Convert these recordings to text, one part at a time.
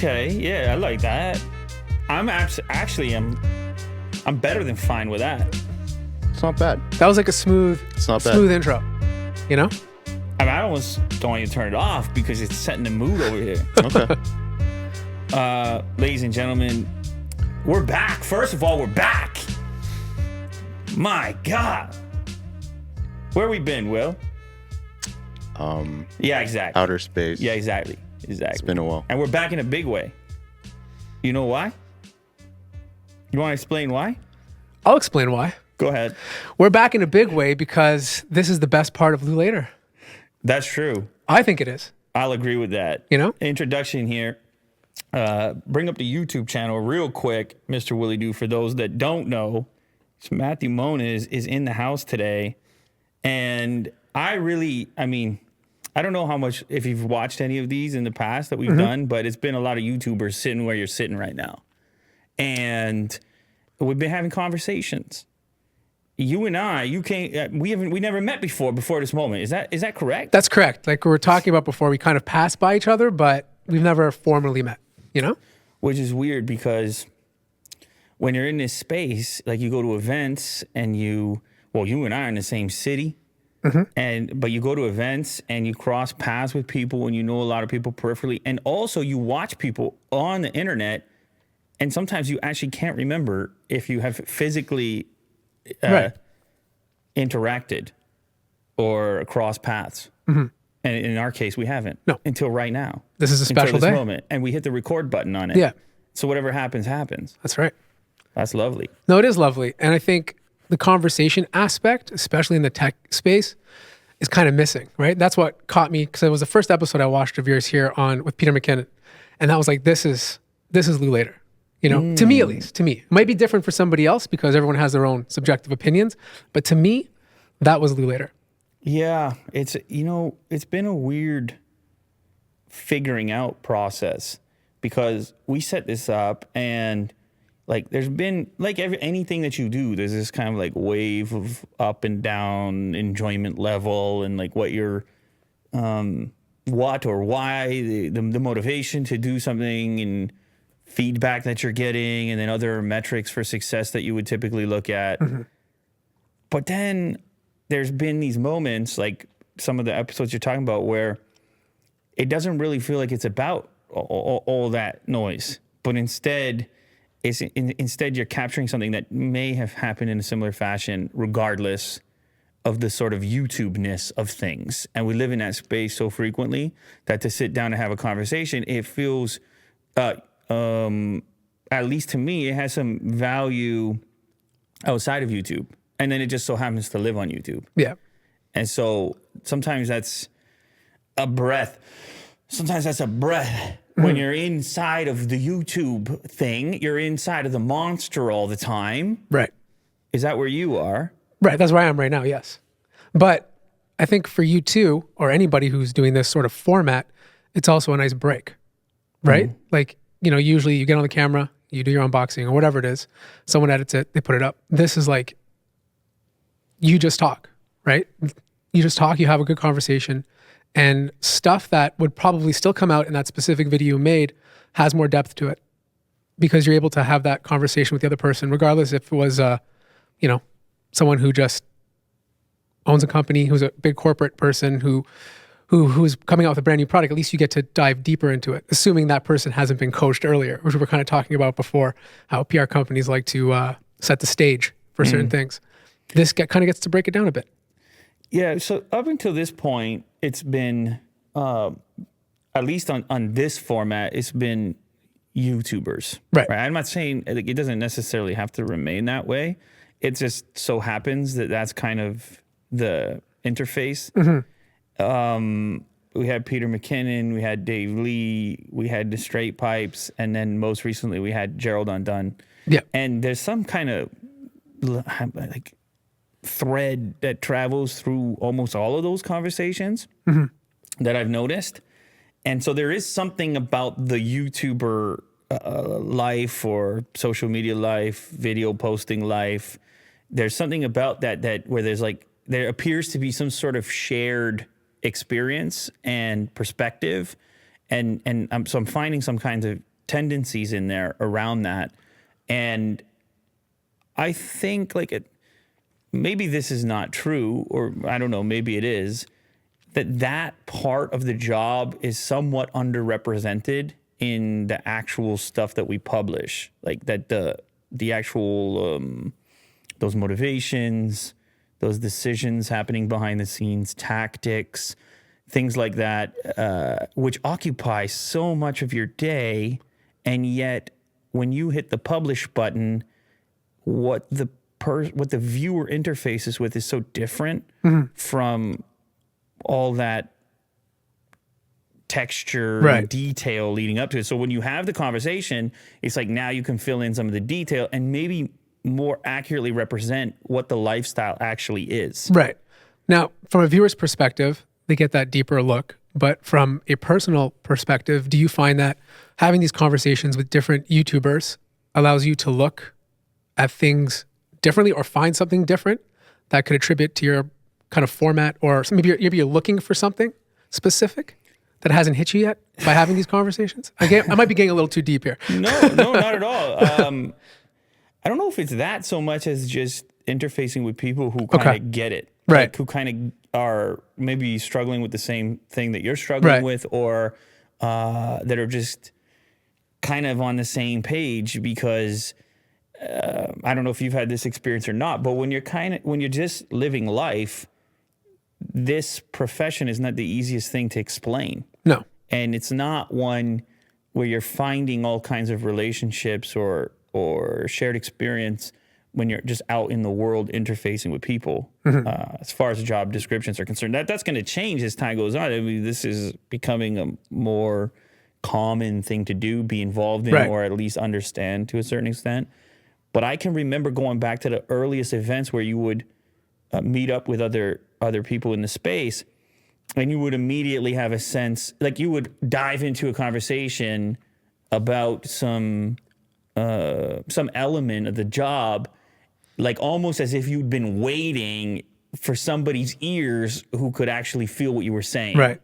Okay, yeah, I like that. I'm better than fine with that. It's not bad. That was like a smooth intro, you know? I mean, I almost don't want you to turn it off because it's setting the mood over here. Okay. Ladies and gentlemen, we're back. First of all, we're back. My God. Where we been, Will? Yeah, exactly. Outer space. Yeah, exactly. It's been a while. And we're back in a big way. You know why? You want to explain why? I'll explain why. Go ahead. We're back in a big way because this is the best part of Lou Later. That's true. I think it is. I'll agree with that. You know? Introduction here. Bring up the YouTube channel real quick, Mr. Willie Doo. For those that don't know, Matthew Moniz is in the house today. And I don't know how much, if you've watched any of these in the past that we've done, but it's been a lot of YouTubers sitting where you're sitting right now. And we've been having conversations. You and I, we never met before this moment. Is that correct? That's correct. Like we were talking about before, we kind of passed by each other, but we've never formally met, you know? Which is weird because when you're in this space, like you go to events and you and I are in the same city. But you go to events and you cross paths with people and you know a lot of people peripherally. And also you watch people on the internet and sometimes you actually can't remember if you have physically interacted or crossed paths. And in our case, we haven't. No. Until right now. This is a special day. Moment. And we hit the record button on it. Yeah. So whatever happens, happens. That's right. That's lovely. No, it is lovely. And I think the conversation aspect, especially in the tech space, is kind of missing, right? That's what caught me, because it was the first episode I watched of yours here with Peter McKinnon. And that was like, this is Lou Later. You know, to me at least, to me. It might be different for somebody else because everyone has their own subjective opinions. But to me, that was Lou Later. Yeah, it's been a weird figuring out process because we set this up and like there's been like anything that you do, there's this kind of like wave of up and down enjoyment level and like what you're what or why the motivation to do something and feedback that you're getting and then other metrics for success that you would typically look at. But then there's been these moments like some of the episodes you're talking about where it doesn't really feel like it's about all that noise, but instead you're capturing something that may have happened in a similar fashion regardless of the sort of YouTube-ness of things. And we live in that space so frequently that to sit down and have a conversation, it feels, at least to me, it has some value outside of YouTube. And then it just so happens to live on YouTube. Yeah. And so sometimes that's a breath. Sometimes that's a breath. When you're inside of the YouTube thing, you're inside of the monster all the time. Right. Is that where you are? Right. That's where I am right now, yes. But I think for you too, or anybody who's doing this sort of format, it's also a nice break, right? Like, you know, usually you get on the camera, you do your unboxing or whatever it is, someone edits it, they put it up. This is like, you just talk, right? You just talk, you have a good conversation, and stuff that would probably still come out in that specific video you made has more depth to it because you're able to have that conversation with the other person, regardless if it was, someone who just owns a company, who's a big corporate person who's coming out with a brand new product. At least you get to dive deeper into it, assuming that person hasn't been coached earlier, which we were kind of talking about before, how PR companies like to set the stage for certain things. This kind of gets to break it down a bit. Yeah, so up until this point, it's been, at least on this format, it's been YouTubers. Right. I'm not saying it doesn't necessarily have to remain that way. It just so happens that that's kind of the interface. We had Peter McKinnon, we had Dave Lee, we had the Straight Pipes, and then most recently we had Gerald Undone. Yeah. And there's some kind of like thread that travels through almost all of those conversations that I've noticed. And so there is something about the YouTuber life or social media life, video posting life. There's something about that where there appears to be some sort of shared experience and perspective. So I'm finding some kinds of tendencies in there around that. And I think maybe this is not true, or I don't know, maybe it is, that part of the job is somewhat underrepresented in the actual stuff that we publish. Like that the actual, those motivations, those decisions happening behind the scenes, tactics, things like that, which occupy so much of your day. And yet when you hit the publish button, what the viewer interfaces with is so different from all that texture and detail leading up to it. So when you have the conversation, it's like now you can fill in some of the detail and maybe more accurately represent what the lifestyle actually is. Right. Now, from a viewer's perspective, they get that deeper look. But from a personal perspective, do you find that having these conversations with different YouTubers allows you to look at things differently or find something different that could attribute to your kind of format, or maybe you're looking for something specific that hasn't hit you yet by having these conversations? I might be getting a little too deep here. No, not at all. I don't know if it's that so much as just interfacing with people who kind of get it. Right. Like who kind of are maybe struggling with the same thing that you're struggling with, or that are just kind of on the same page because I don't know if you've had this experience or not, but when you're just living life, this profession is not the easiest thing to explain. No. And it's not one where you're finding all kinds of relationships or shared experience when you're just out in the world interfacing with people. As far as job descriptions are concerned, that's going to change as time goes on. I mean, this is becoming a more common thing to do, be involved in, or at least understand to a certain extent. But I can remember going back to the earliest events where you would meet up with other people in the space, and you would immediately have a sense, like you would dive into a conversation about some element of the job, like almost as if you'd been waiting for somebody's ears who could actually feel what you were saying. Right.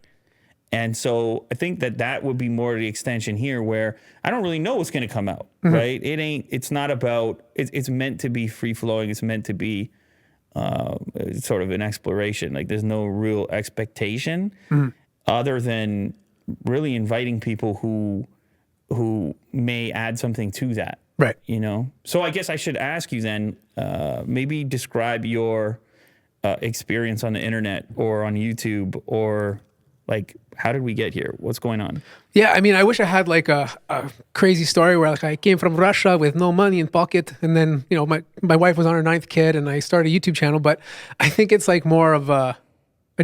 And so I think that would be more the extension here, where I don't really know what's going to come out, right? It's not about, it's meant to be free flowing. It's meant to be sort of an exploration. Like there's no real expectation other than really inviting people who may add something to that. Right. You know? So I guess I should ask you then, maybe describe your experience on the internet or on YouTube, or like, how did we get here? What's going on? Yeah, I mean, I wish I had like a crazy story where like I came from Russia with no money in pocket, and then, you know, my wife was on her 9th kid and I started a YouTube channel. But I think it's like more of a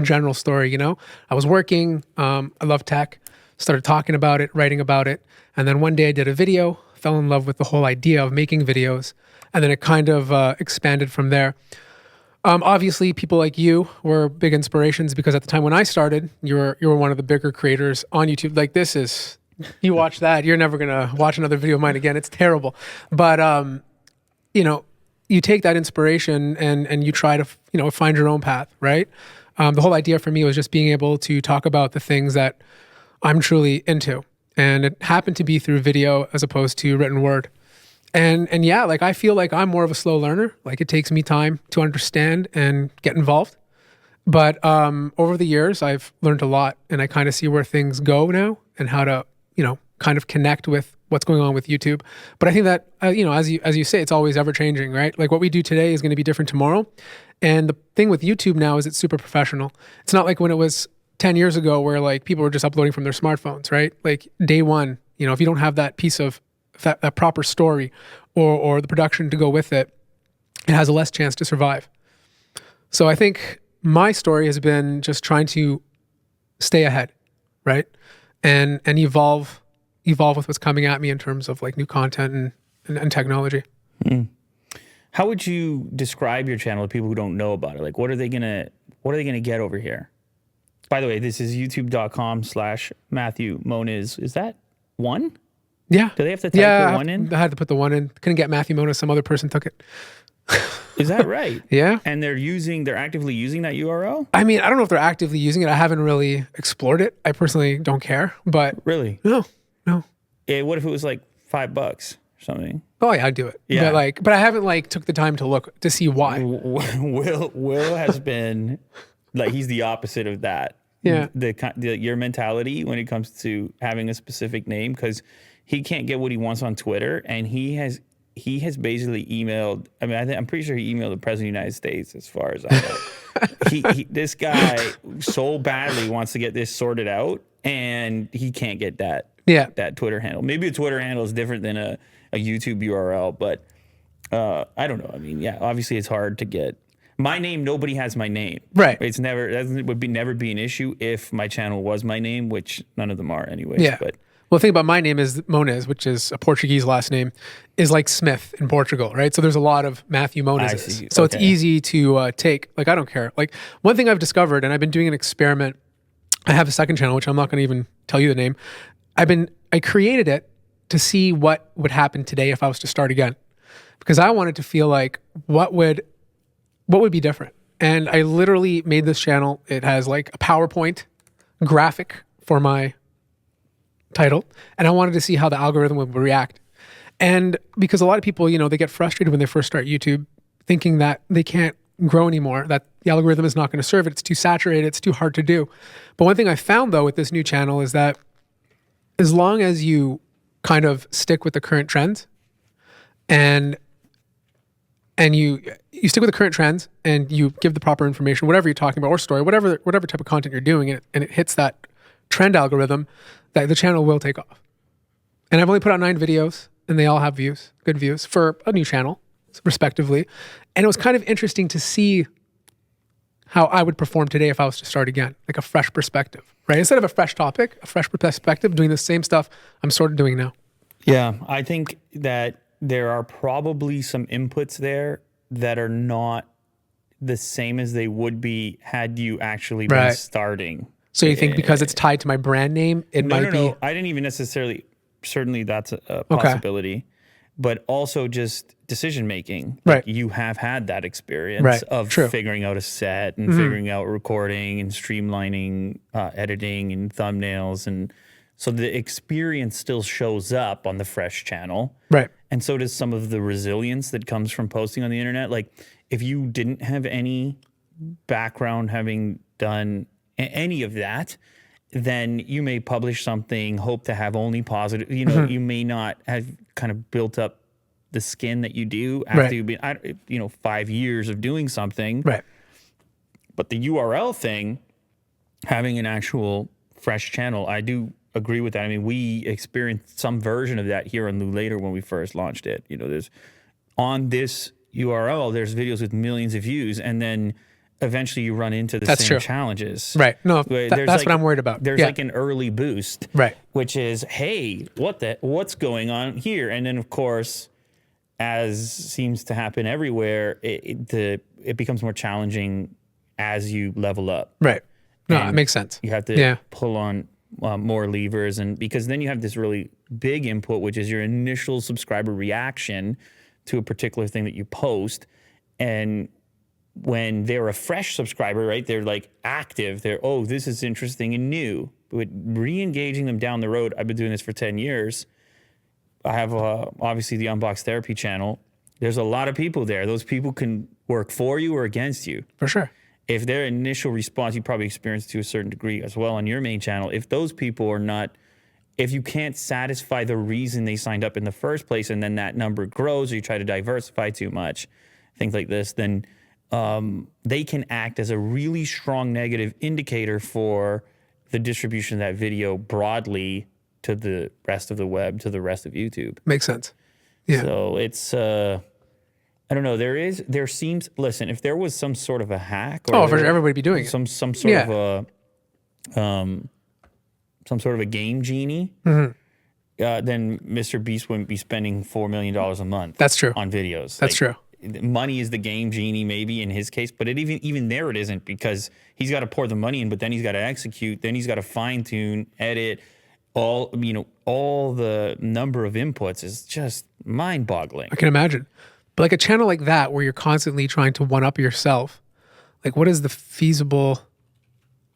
general story, you know? I was working, I love tech, started talking about it, writing about it. And then one day I did a video, fell in love with the whole idea of making videos. And then it kind of expanded from there. Obviously, people like you were big inspirations, because at the time when I started, you were one of the bigger creators on YouTube. Like you watch that, you're never gonna watch another video of mine again. It's terrible. But you know, you take that inspiration and you try to find your own path, right? The whole idea for me was just being able to talk about the things that I'm truly into, and it happened to be through video as opposed to written word. And yeah, like I feel like I'm more of a slow learner. Like it takes me time to understand and get involved. But over the years, I've learned a lot, and I kind of see where things go now and how to, kind of connect with what's going on with YouTube. But I think that, as you say, it's always ever changing, right? Like what we do today is going to be different tomorrow. And the thing with YouTube now is it's super professional. It's not like when it was 10 years ago where like people were just uploading from their smartphones, right? Like day one, if you don't have that piece of that proper story or the production to go with it, it has a less chance to survive. So I think my story has been just trying to stay ahead, right? And evolve with what's coming at me in terms of like new content and technology. How would you describe your channel to people who don't know about it? Like, what are they gonna get over here? By the way, this is youtube.com/Matthew Moniz. Is that one? Yeah. Do they have to type the one in? I had to put the one in. Couldn't get Matthew Moniz. Some other person took it. Is that right? Yeah. And they're actively using that URL? I mean, I don't know if they're actively using it. I haven't really explored it. I personally don't care, but Really? No. What if it was like $5 or something? Oh yeah, I'd do it. Yeah. But I haven't like took the time to look to see why. Will has been like, he's the opposite of that. Yeah. Your mentality when it comes to having a specific name, because he can't get what he wants on Twitter, and he has basically emailed. I mean, I'm pretty sure he emailed the president of the United States, as far as I know. This guy so badly wants to get this sorted out, and he can't get that. Yeah. That Twitter handle. Maybe a Twitter handle is different than a YouTube URL, but I don't know. I mean, yeah, obviously it's hard to get. My name, nobody has my name. Right. It's never, that would be never be an issue if my channel was my name, which none of them are anyways. Yeah. But well, the thing about my name is Moniz, which is a Portuguese last name, is like Smith in Portugal, right? So there's a lot of Matthew Monizes. So it's easy to take. Like, I don't care. Like, one thing I've discovered, and I've been doing an experiment. I have a second channel, which I'm not going to even tell you the name. I created it to see what would happen today if I was to start again, because I wanted to feel like what would be different. And I literally made this channel. It has like a PowerPoint graphic for my title, and I wanted to see how the algorithm would react. And because a lot of people, they get frustrated when they first start YouTube, thinking that they can't grow anymore, that the algorithm is not going to serve it. It's too saturated. It's too hard to do. But one thing I found though with this new channel is that as long as you kind of stick with the current trends and you stick with the current trends and you give the proper information, whatever you're talking about, or story, whatever type of content you're doing, and it hits that trend algorithm, that the channel will take off. And I've only put out 9 videos, and they all have views, good views for a new channel, respectively. And it was kind of interesting to see how I would perform today if I was to start again, like a fresh perspective, right? Instead of a fresh topic, a fresh perspective, doing the same stuff I'm sort of doing now. yeah, I think that there are probably some inputs there that are not the same as they would be had you actually been starting. So you think because it's tied to my brand name, it might be... No, I didn't even necessarily... Certainly that's a possibility. But also just decision-making. Right. Like, you have had that experience of figuring out a set and figuring out recording and streamlining editing and thumbnails. And so the experience still shows up on the Fresh channel. Right. And so does some of the resilience that comes from posting on the internet. Like, if you didn't have any background having done any of that, then you may publish something, hope to have only positive, you may not have kind of built up the skin that you do after you've been, 5 years of doing something. Right. But the URL thing, having an actual Fresh channel, I do agree with that. I mean, we experienced some version of that here on Lou Later when we first launched it. There's on this URL, there's videos with millions of views, and then eventually you run into the same challenges. Right. No, that's what I'm worried about. There's like an early boost, right? Which is, hey, what's going on here? And then of course, as seems to happen everywhere, it becomes more challenging as you level up. Right. No, it makes sense. You have to pull on more levers, and because then you have this really big input, which is your initial subscriber reaction to a particular thing that you post. And when they're a fresh subscriber, right, they're like active. They're, oh, this is interesting and new. But re-engaging them down the road, I've been doing this for 10 years. I have obviously the Unbox Therapy channel. There's a lot of people there. Those people can work for you or against you. For sure. If their initial response, you probably experienced to a certain degree as well on your main channel. If those people are not, if you can't satisfy the reason they signed up in the first place, and then that number grows, or you try to diversify too much, things like this, then they can act as a really strong negative indicator for the distribution of that video broadly to the rest of the web, to the rest of YouTube. Makes sense. Yeah. So it's, I don't know. There seems, listen, if there was some sort of a hack, or for sure, everybody be doing some sort of a game genie, then Mr. Beast wouldn't be spending $4 million a month. That's true. On videos. That's true. Money is the game genie, maybe in his case, but even there it isn't, because he's got to pour the money in, but then he's got to execute, then he's got to fine tune, edit, all the number of inputs is just mind boggling. I can imagine. But like a channel like that, where you're constantly trying to one up yourself, like what is the feasible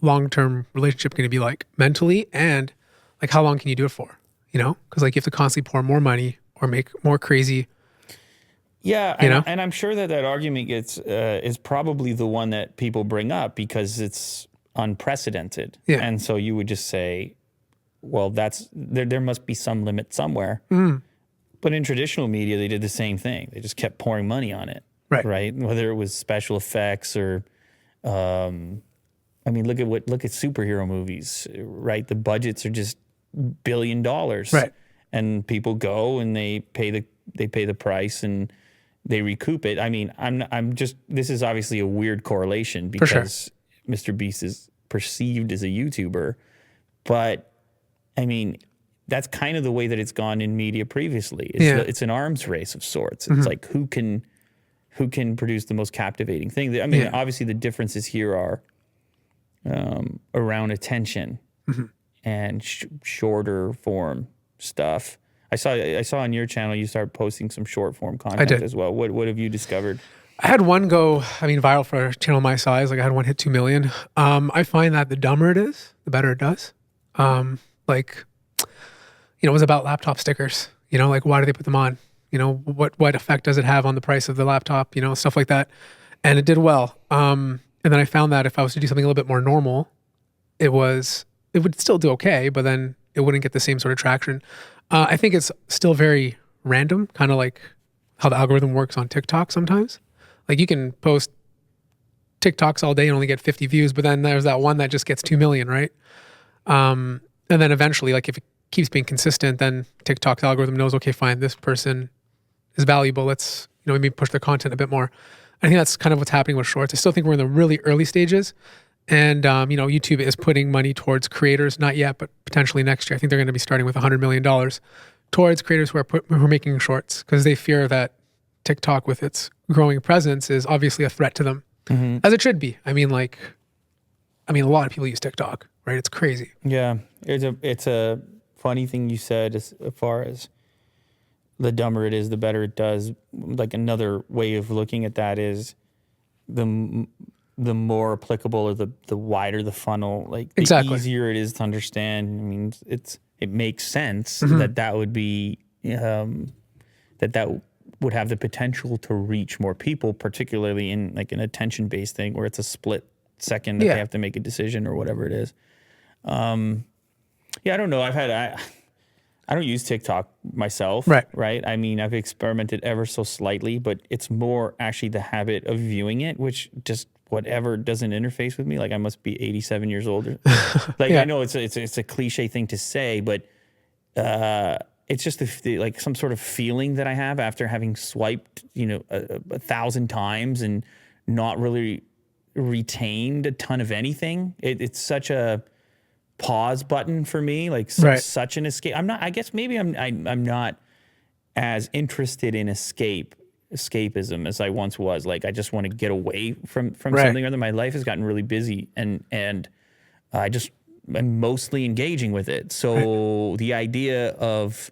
long-term relationship going to be like mentally, and like how long can you do it for? you know, because like you have to constantly pour more money or make more crazy. Yeah, You know? and I'm sure that argument gets is probably the one that people bring up because it's unprecedented. Yeah. And so you would just say, well, there must be some limit somewhere. But in traditional media, they did the same thing. They just kept pouring money on it, Right. Whether it was special effects or, I mean, look at superhero movies, right? The budgets are just $1 billion, Right. and people go and they pay the price and they recoup it. I mean, this is obviously a weird correlation For sure. because Mr. Beast is perceived as a YouTuber, but I mean, that's kind of the way that it's gone in media previously. It's an arms race of sorts. It's like who can produce the most captivating thing. I mean, obviously the differences here are around attention and shorter form stuff. I saw on your channel you started posting some short form content as well. What have you discovered? I had one go, viral for a channel my size. Like I had one hit 2 million. I find that the dumber it is, the better it does. It was about laptop stickers. Like why do they put them on? What effect does it have on the price of the laptop? Stuff like that. And it did well. And then I found that if I was to do something a little bit more normal, it would still do okay, but then it wouldn't get the same sort of traction. I think it's still very random, kind of like how the algorithm works on TikTok sometimes. Like you can post TikToks all day and only get 50 views, but then there's that one that just gets 2 million, right? And then eventually, like if it keeps being consistent, then TikTok's algorithm knows, okay, fine, this person is valuable. Let's, maybe push their content a bit more. I think that's kind of what's happening with shorts. I still think we're in the really early stages. And, YouTube is putting money towards creators, not yet, but potentially next year. I think they're going to be starting with $100 million towards creators who are making shorts because they fear that TikTok with its growing presence is obviously a threat to them, as it should be. I mean, a lot of people use TikTok, right? It's crazy. Yeah, it's a funny thing you said as far as the dumber it is, the better it does. Like another way of looking at that is the more applicable or the wider the funnel, like the easier it is to understand. I mean, it makes sense that would be that would have the potential to reach more people, particularly in like an attention-based thing where it's a split second that they have to make a decision or whatever it is. I don't know. I don't use TikTok myself, right? I mean, I've experimented ever so slightly, but it's more actually the habit of viewing it, which just whatever doesn't interface with me. Like I must be 87 years old. I know it's a cliche thing to say, but it's just like some sort of feeling that I have after having swiped, 1,000 times and not really retained a ton of anything. It's such a pause button for me, like such an escape. I guess maybe I'm not as interested in escapism as I once was. Like I just want to get away from something or other. My life has gotten really busy and I'm mostly engaging with it. So the idea of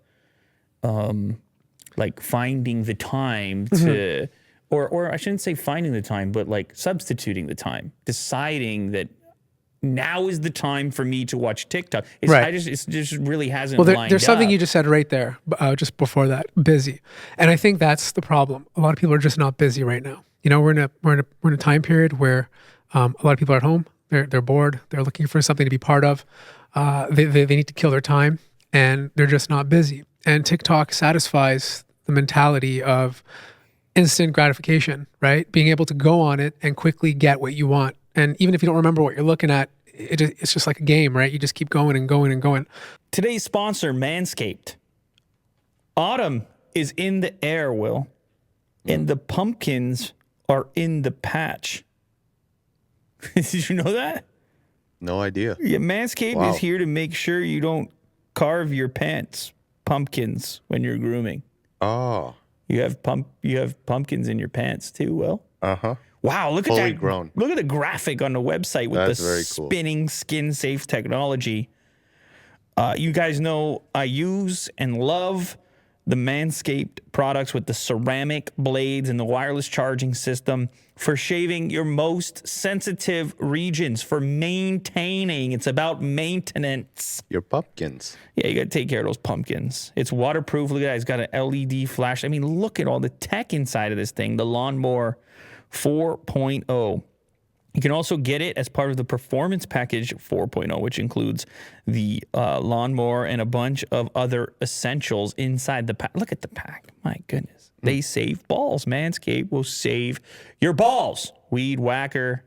like finding the time to or I shouldn't say finding the time, but like substituting the time, deciding that now is the time for me to watch TikTok. It just really hasn't lined up. There's something you just said right there, just before that, busy. And I think that's the problem. A lot of people are just not busy right now. We're in a time period where a lot of people are at home. They're bored. They're looking for something to be part of. They need to kill their time, and they're just not busy. And TikTok satisfies the mentality of instant gratification, right? Being able to go on it and quickly get what you want. And even if you don't remember what you're looking at, it's just like a game, right? You just keep going and going and going. Today's sponsor, Manscaped. Autumn is in the air, Will, and the pumpkins are in the patch. Did you know that? No idea. Yeah, Manscaped is here to make sure you don't carve your pants pumpkins when you're grooming. Oh. You have pumpkins in your pants too, Will. Uh-huh. Wow, look Fully at that. Grown. Look at the graphic on the website with That's the very cool. spinning skin-safe technology. You guys know I use and love the Manscaped products with the ceramic blades and the wireless charging system for shaving your most sensitive regions, for maintaining. It's about maintenance. Your pumpkins. Yeah, you got to take care of those pumpkins. It's waterproof. Look at that. It's got an LED flash. I mean, look at all the tech inside of this thing. The Lawnmower 4.0. You can also get it as part of the Performance Package 4.0, which includes the lawnmower and a bunch of other essentials inside the pack. Look at the pack. My goodness. They save balls. Manscaped will save your balls. Weed whacker,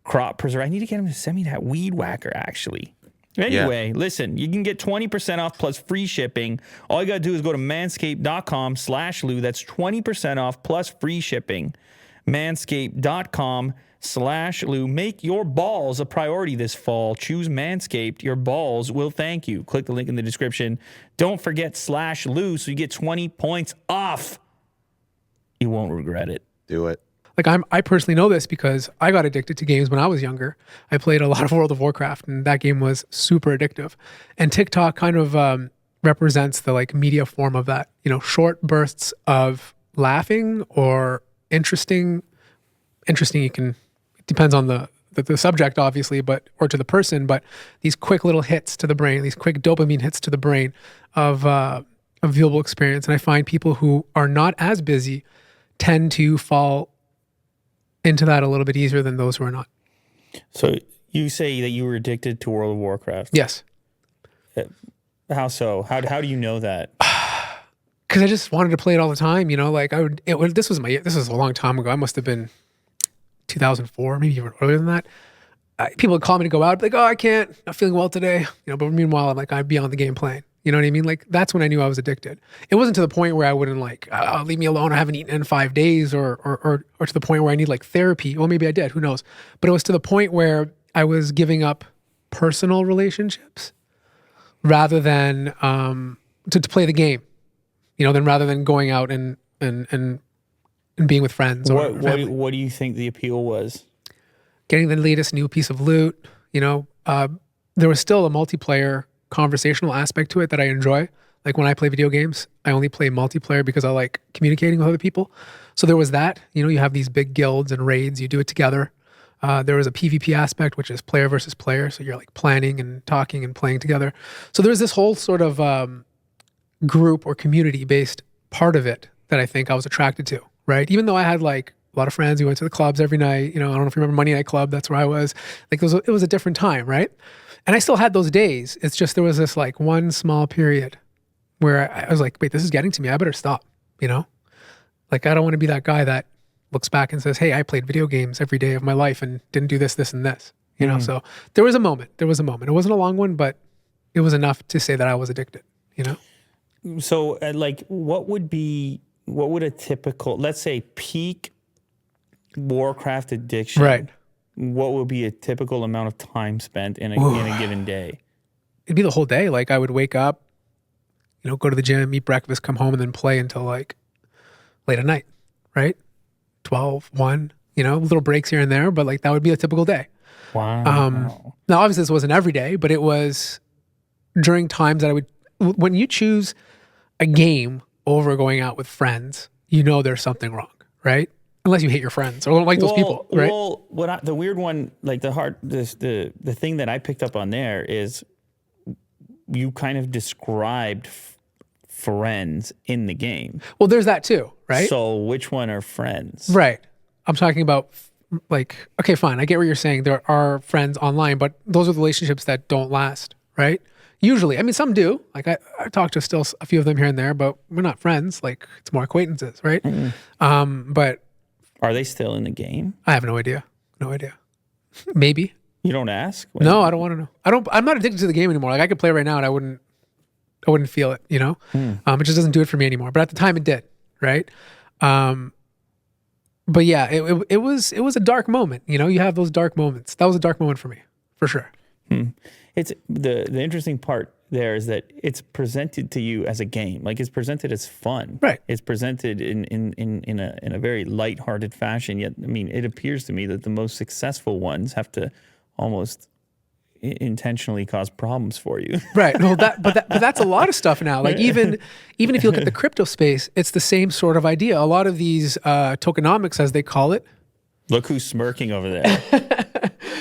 crop preserver. I need to get him to send me that weed whacker, actually. Anyway, listen, you can get 20% off plus free shipping. All you got to do is go to manscaped.com/Lou. That's 20% off plus free shipping. Manscaped.com/Lou. Make your balls a priority this fall. Choose Manscaped. Your balls will thank you. Click the link in the description. Don't forget /Lou so you get 20 points off. You won't regret it. Do it. Like I personally know this because I got addicted to games when I was younger. I played a lot of World of Warcraft, and that game was super addictive. And TikTok kind of represents the like media form of that. You know, short bursts of laughing or interesting. You can, it depends on the subject, obviously, or to the person. But these quick little hits to the brain, these quick dopamine hits to the brain of a viewable experience. And I find people who are not as busy tend to fall into that a little bit easier than those who are not. So you say that you were addicted to World of Warcraft. Yes. How so? How do you know that? Because I just wanted to play it all the time. You know, like this was a long time ago. I must have been 2004, maybe even earlier than that. People would call me to go out, like, oh, I can't, not feeling well today. You know, but meanwhile, I'd be on the game playing. You know what I mean? Like, that's when I knew I was addicted. It wasn't to the point where I wouldn't leave me alone. I haven't eaten in 5 days or to the point where I need like therapy. Well, maybe I did, who knows? But it was to the point where I was giving up personal relationships rather than, to play the game, you know, rather than going out and being with friends. What do you think the appeal was? Getting the latest new piece of loot, you know, there was still a multiplayer conversational aspect to it that I enjoy. Like when I play video games, I only play multiplayer because I like communicating with other people. So there was that, you know, you have these big guilds and raids, you do it together. There was a PvP aspect, which is player versus player. So you're like planning and talking and playing together. So there's this whole sort of group or community based part of it that I think I was attracted to, right? Even though I had like a lot of friends who went to the clubs every night, you know, I don't know if you remember Money Night Club, that's where I was. Like it was a different time, right? And I still had those days. It's just there was this like one small period where I was like, wait, this is getting to me. I better stop, you know? Like I don't want to be that guy that looks back and says, hey, I played video games every day of my life and didn't do this, and this, you know? So there was a moment. It wasn't a long one, but it was enough to say that I was addicted, you know? So like what would a typical, let's say peak Warcraft addiction, right? What would be a typical amount of time spent in a given day? It'd be the whole day. Like I would wake up, you know, go to the gym, eat breakfast, come home, and then play until like late at night, right? 12, 1, you know, little breaks here and there, but like that would be a typical day. Wow. Now, obviously this wasn't every day, but it was during times that when you choose a game over going out with friends, you know there's something wrong, right? Unless you hate your friends or don't like those people, right? Well, the weird one, like the thing that I picked up on there is you kind of described friends in the game. Well, there's that too, right? So which one are friends? Right. I'm talking about like, okay, fine. I get what you're saying. There are friends online, but those are the relationships that don't last, right? Usually. I mean, some do. Like I talk to still a few of them here and there, but we're not friends. Like it's more acquaintances, right? But are they still in the game? I have no idea. No idea. Maybe. You don't ask? No, I don't want to know. I'm not addicted to the game anymore. Like I could play right now and I wouldn't feel it, you know? It just doesn't do it for me anymore. But at the time it did, right? But yeah, it was a dark moment. You know, you have those dark moments. That was a dark moment for me, for sure. It's the interesting part there is that it's presented to you as a game. Like it's presented as fun. Right. It's presented in a very lighthearted fashion. Yet, I mean, it appears to me that the most successful ones have to almost intentionally cause problems for you. Right. Well, but that's a lot of stuff now. Like even if you look at the crypto space, it's the same sort of idea. A lot of these tokenomics, as they call it. Look who's smirking over there.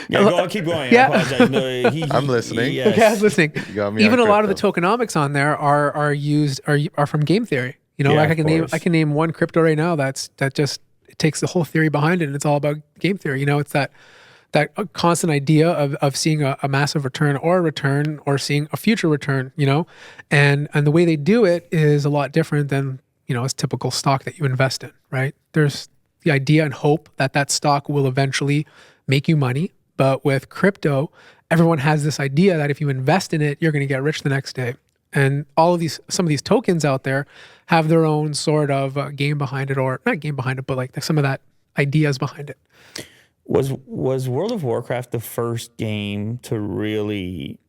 Yeah, keep going. Yeah. I apologize. No, I'm listening. Yes. Yeah, I was listening. You got me Even on a lot of the crypto. tokenomics on there are from game theory. You know, Yeah, like of course. I can name one crypto right now that just it takes the whole theory behind it, and it's all about game theory. You know, it's that constant idea of seeing a massive return or seeing a future return, you know, and the way they do it is a lot different than, you know, a typical stock that you invest in, right? There's the idea and hope that stock will eventually make you money. But with crypto, everyone has this idea that if you invest in it, you're going to get rich the next day. And some of these tokens out there have their own sort of game behind it, or not game behind it, but like some of that ideas behind it. Was World of Warcraft the first game to really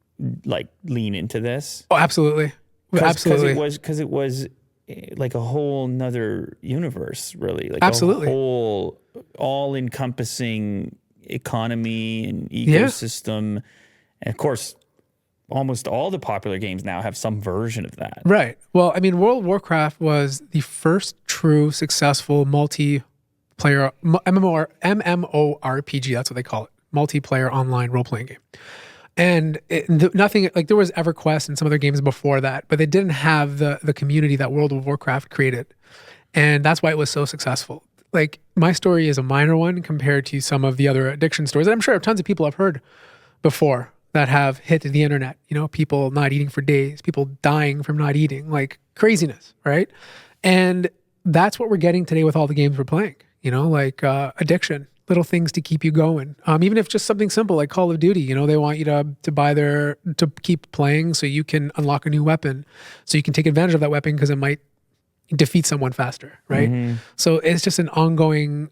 like lean into this? Oh, absolutely. Absolutely. Because it was like a whole nother universe, really. Like Absolutely. a whole all-encompassing economy and ecosystem. And of course, almost all the popular games now have some version of that. Right. Well, I mean, World of Warcraft was the first true successful multiplayer MMORPG. That's what they call it. Multiplayer online role-playing game. And nothing like there was EverQuest and some other games before that, but they didn't have the community that World of Warcraft created. And that's why it was so successful. Like my story is a minor one compared to some of the other addiction stories that I'm sure tons of people have heard before that have hit the internet. You know, people not eating for days, people dying from not eating, like craziness, right? And that's what we're getting today with all the games we're playing. You know, like addiction, little things to keep you going. Even if just something simple like Call of Duty, you know, they want you to buy to keep playing so you can unlock a new weapon, so you can take advantage of that weapon because it might defeat someone faster, right? Mm-hmm. So it's just an ongoing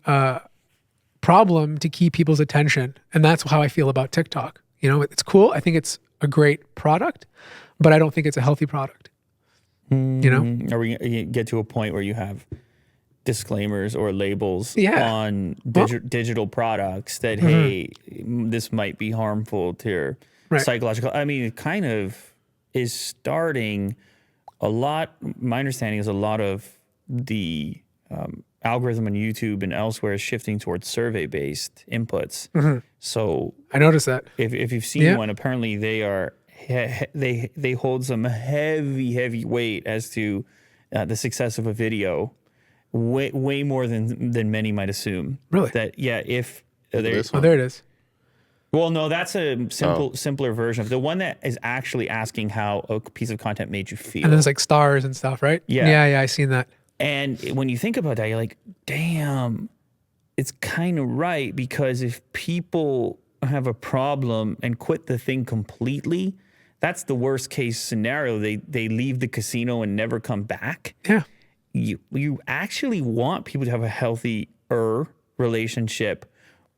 problem to keep people's attention. And that's how I feel about TikTok. You know, it's cool. I think it's a great product, but I don't think it's a healthy product. You know? Are we gonna get to a point where you have disclaimers or labels Yeah. on digital products that, hey, this might be harmful to your Right. psychological. I mean, it kind of is starting a lot. My understanding is a lot of the algorithm on YouTube and elsewhere is shifting towards survey-based inputs. So I noticed that. if you've seen one, apparently they are they hold some heavy weight as to the success of a video. Way more than many might assume. Really? That if this Oh, there it is. well, no, that's a simpler version of the one that is actually asking how a piece of content made you feel. And there's like stars and stuff, right? Yeah. Yeah, I seen that. And when you think about that, you're like, damn, it's kind of right, because if people have a problem and quit the thing completely, that's the worst case scenario. They leave the casino and never come back. Yeah. You actually want people to have a healthier relationship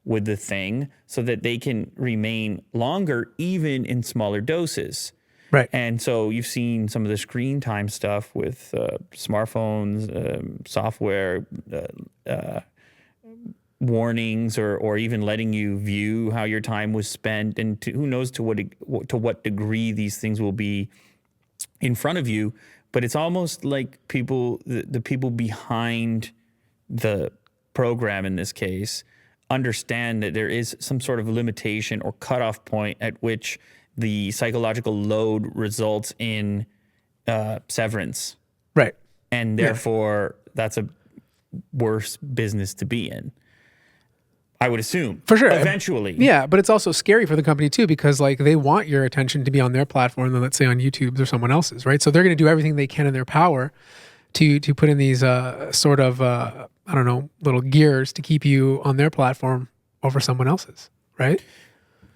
with the thing so that they can remain longer, even in smaller doses. Right. And so you've seen some of the screen time stuff with smartphones, software, warnings, or even letting you view how your time was spent, and who knows to what degree these things will be in front of you. But it's almost like the people behind the program in this case understand that there is some sort of limitation or cutoff point at which the psychological load results in severance. Right. And therefore, that's a worse business to be in, I would assume. For sure. Eventually. Yeah, but it's also scary for the company too, because like they want your attention to be on their platform than, let's say, on YouTube's or someone else's, right? So they're going to do everything they can in their power to put in these sort of I don't know, little gears to keep you on their platform over someone else's, right?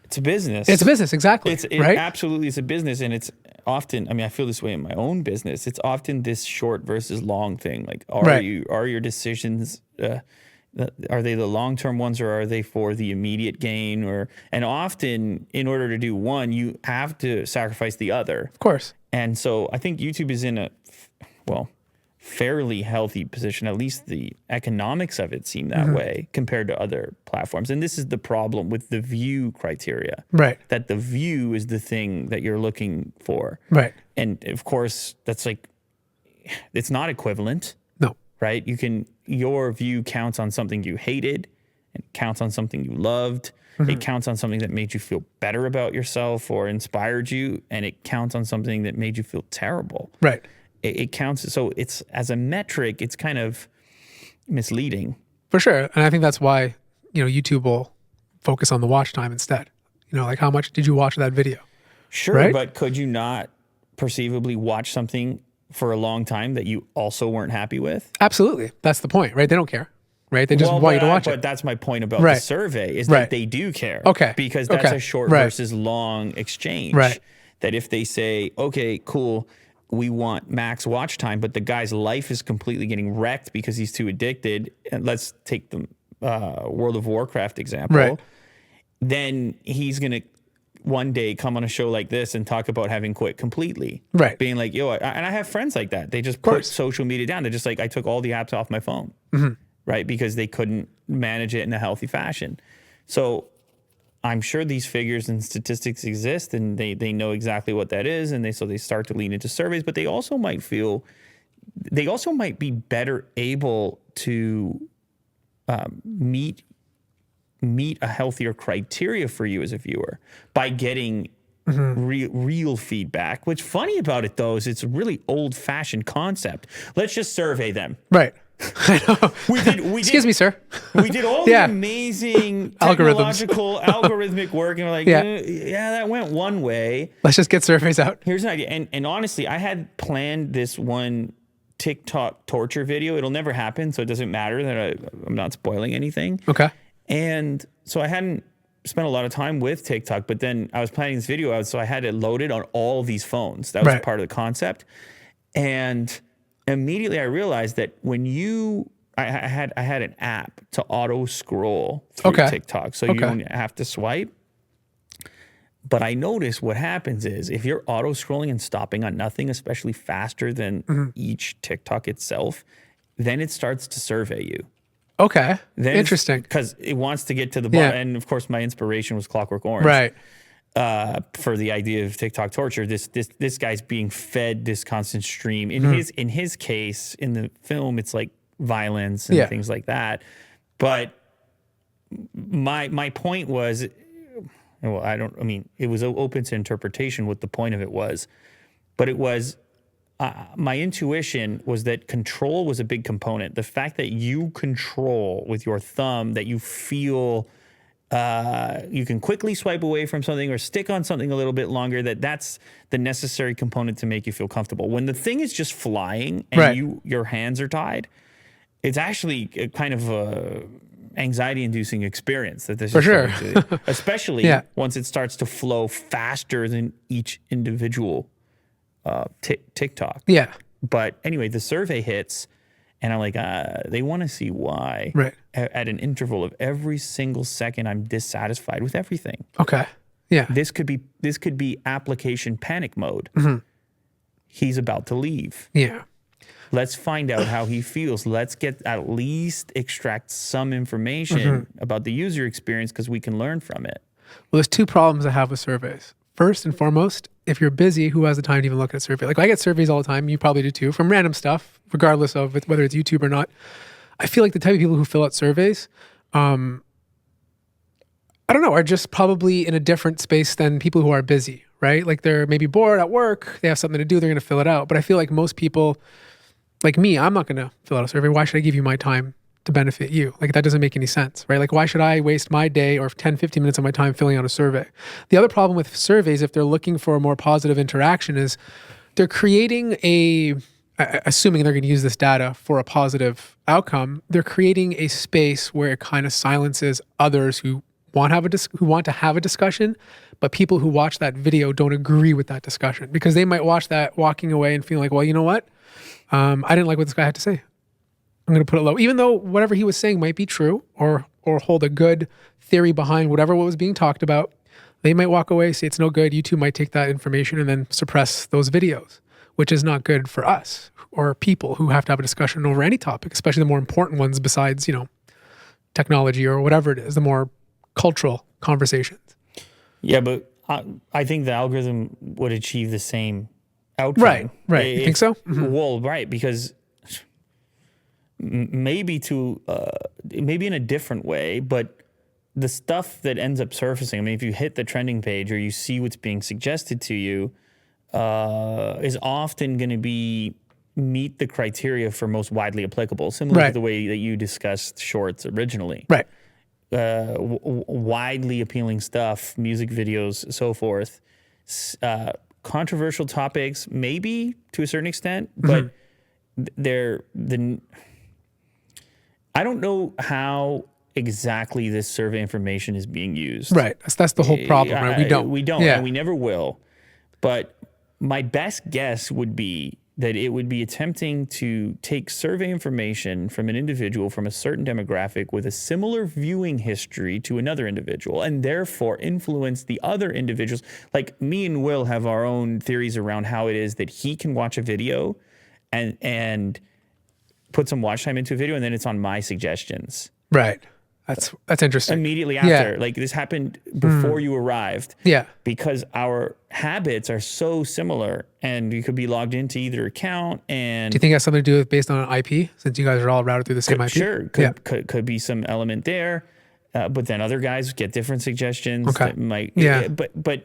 It's a business. It's a business, exactly. Right? Absolutely, it's a business, and it's often. I mean, I feel this way in my own business. It's often this short versus long thing. Like, are your decisions? Are they the long-term ones, or are they for the immediate gain? And often, in order to do one, you have to sacrifice the other. Of course. And so I think YouTube is in fairly healthy position. At least the economics of it seem that way compared to other platforms. And this is the problem with the view criteria. Right. That the view is the thing that you're looking for. Right. And of course, that's like, it's not equivalent, No. right? Your view counts on something you hated, it counts on something you loved, it counts on something that made you feel better about yourself or inspired you, and it counts on something that made you feel terrible. Right. It counts. So it's, as a metric, it's kind of misleading. For sure. And I think that's why, YouTube will focus on the watch time instead. Like how much did you watch that video? Sure, Right? but could you not perceivably watch something for a long time that you also weren't happy with? Absolutely. That's the point, right? They don't care, right? They just want you to watch But it. that's my point about Right. the survey is Right. that they do care. Okay. Because that's Okay. a short Right. versus long exchange. Right. That if they say, okay, cool, we want max watch time, but the guy's life is completely getting wrecked because he's too addicted. And let's take the World of Warcraft example. Right. Then he's going to one day come on a show like this and talk about having quit completely. Right. Being like, and I have friends like that. They just put course. social media down. They're just like, I took all the apps off my phone. Right. Because they couldn't manage it in a healthy fashion. So I'm sure these figures and statistics exist and they know exactly what that is. And so they start to lean into surveys, but they also might be better able to meet a healthier criteria for you as a viewer by getting real feedback. What's funny about it, though, is it's a really old-fashioned concept. Let's just survey them. Right. I know. Excuse me, sir. We did all Yeah. the amazing Algorithms. technological, algorithmic work, and we're like, Yeah. that went one way. Let's just get surveys out. Here's an idea. And honestly, I had planned this one TikTok torture video. It'll never happen, so it doesn't matter that I'm not spoiling anything. Okay. And so I hadn't spent a lot of time with TikTok, but then I was planning this video out, so I had it loaded on all these phones. That was Right. part of the concept. And immediately I realized that when I had an app to auto scroll through Okay. TikTok, so you Okay. don't have to swipe. But I noticed what happens is if you're auto scrolling and stopping on nothing, especially faster than each TikTok itself, then it starts to survey you. Okay. Interesting. Because it wants to get to the bottom. Yeah. And of course, my inspiration was Clockwork Orange. Right. For the idea of TikTok torture. This guy's being fed this constant stream. In his case, in the film, it's like violence and things like that. But my point was, it was open to interpretation what the point of it was. But it was, my intuition was that control was a big component. The fact that you control with your thumb, that you feel you can quickly swipe away from something or stick on something a little bit longer, that's the necessary component to make you feel comfortable. When the thing is just flying and Right. your hands are tied, it's actually a kind of a anxiety-inducing experience that this For is sure. starting to, especially Yeah. once it starts to flow faster than each individual TikTok. Yeah. But anyway, the survey hits, and I'm like, they want to see why. Right. At an interval of every single second, I'm dissatisfied with everything. Okay. Yeah. This could be application panic mode. He's about to leave. Yeah. Let's find out how he feels. Let's at least extract some information about the user experience because we can learn from it. Well, there's two problems I have with surveys. First and foremost, if you're busy, who has the time to even look at a survey? Like I get surveys all the time. You probably do too, from random stuff, regardless of whether it's YouTube or not. I feel like the type of people who fill out surveys, I don't know, are just probably in a different space than people who are busy, right? Like they're maybe bored at work, they have something to do, they're going to fill it out. But I feel like most people, like me, I'm not going to fill out a survey. Why should I give you my time to benefit you? Like that doesn't make any sense, right? Like why should I waste my day or 10, 15 minutes of my time filling out a survey? The other problem with surveys, if they're looking for a more positive interaction, is they're creating assuming they're going to use this data for a positive outcome, they're creating a space where it kind of silences others who want to have a discussion, but people who watch that video don't agree with that discussion because they might watch that walking away and feel like, well, you know what? I didn't like what this guy had to say. I'm going to put it low, even though whatever he was saying might be true or hold a good theory behind whatever was being talked about. They might walk away, say it's no good. YouTube might take that information and then suppress those videos, which is not good for us or people who have to have a discussion over any topic, especially the more important ones besides, technology or whatever it is, the more cultural conversations. Yeah, but I think the algorithm would achieve the same outcome. Right. You think so? Mm-hmm. Well, right, because maybe in a different way, but the stuff that ends up surfacing, I mean, if you hit the trending page or you see what's being suggested to you, is often going to meet the criteria for most widely applicable, similar to the way that you discussed shorts originally. Right. Widely appealing stuff, music videos, so forth. Controversial topics, maybe to a certain extent, but I don't know how exactly this survey information is being used. Right. That's the whole problem, right? We don't, and we never will. But my best guess would be that it would be attempting to take survey information from an individual from a certain demographic with a similar viewing history to another individual, and therefore influence the other individuals. Like me and Will have our own theories around how it is that he can watch a video and put some watch time into a video, and then it's on my suggestions. Right. That's interesting. Immediately after. Like this happened before you arrived. Yeah. Because our habits are so similar, and you could be logged into either account. And do you think it has something to do with based on an IP, since you guys are all routed through the same IP? Sure. Could be some element there. But then other guys get different suggestions. Okay. That might, yeah. But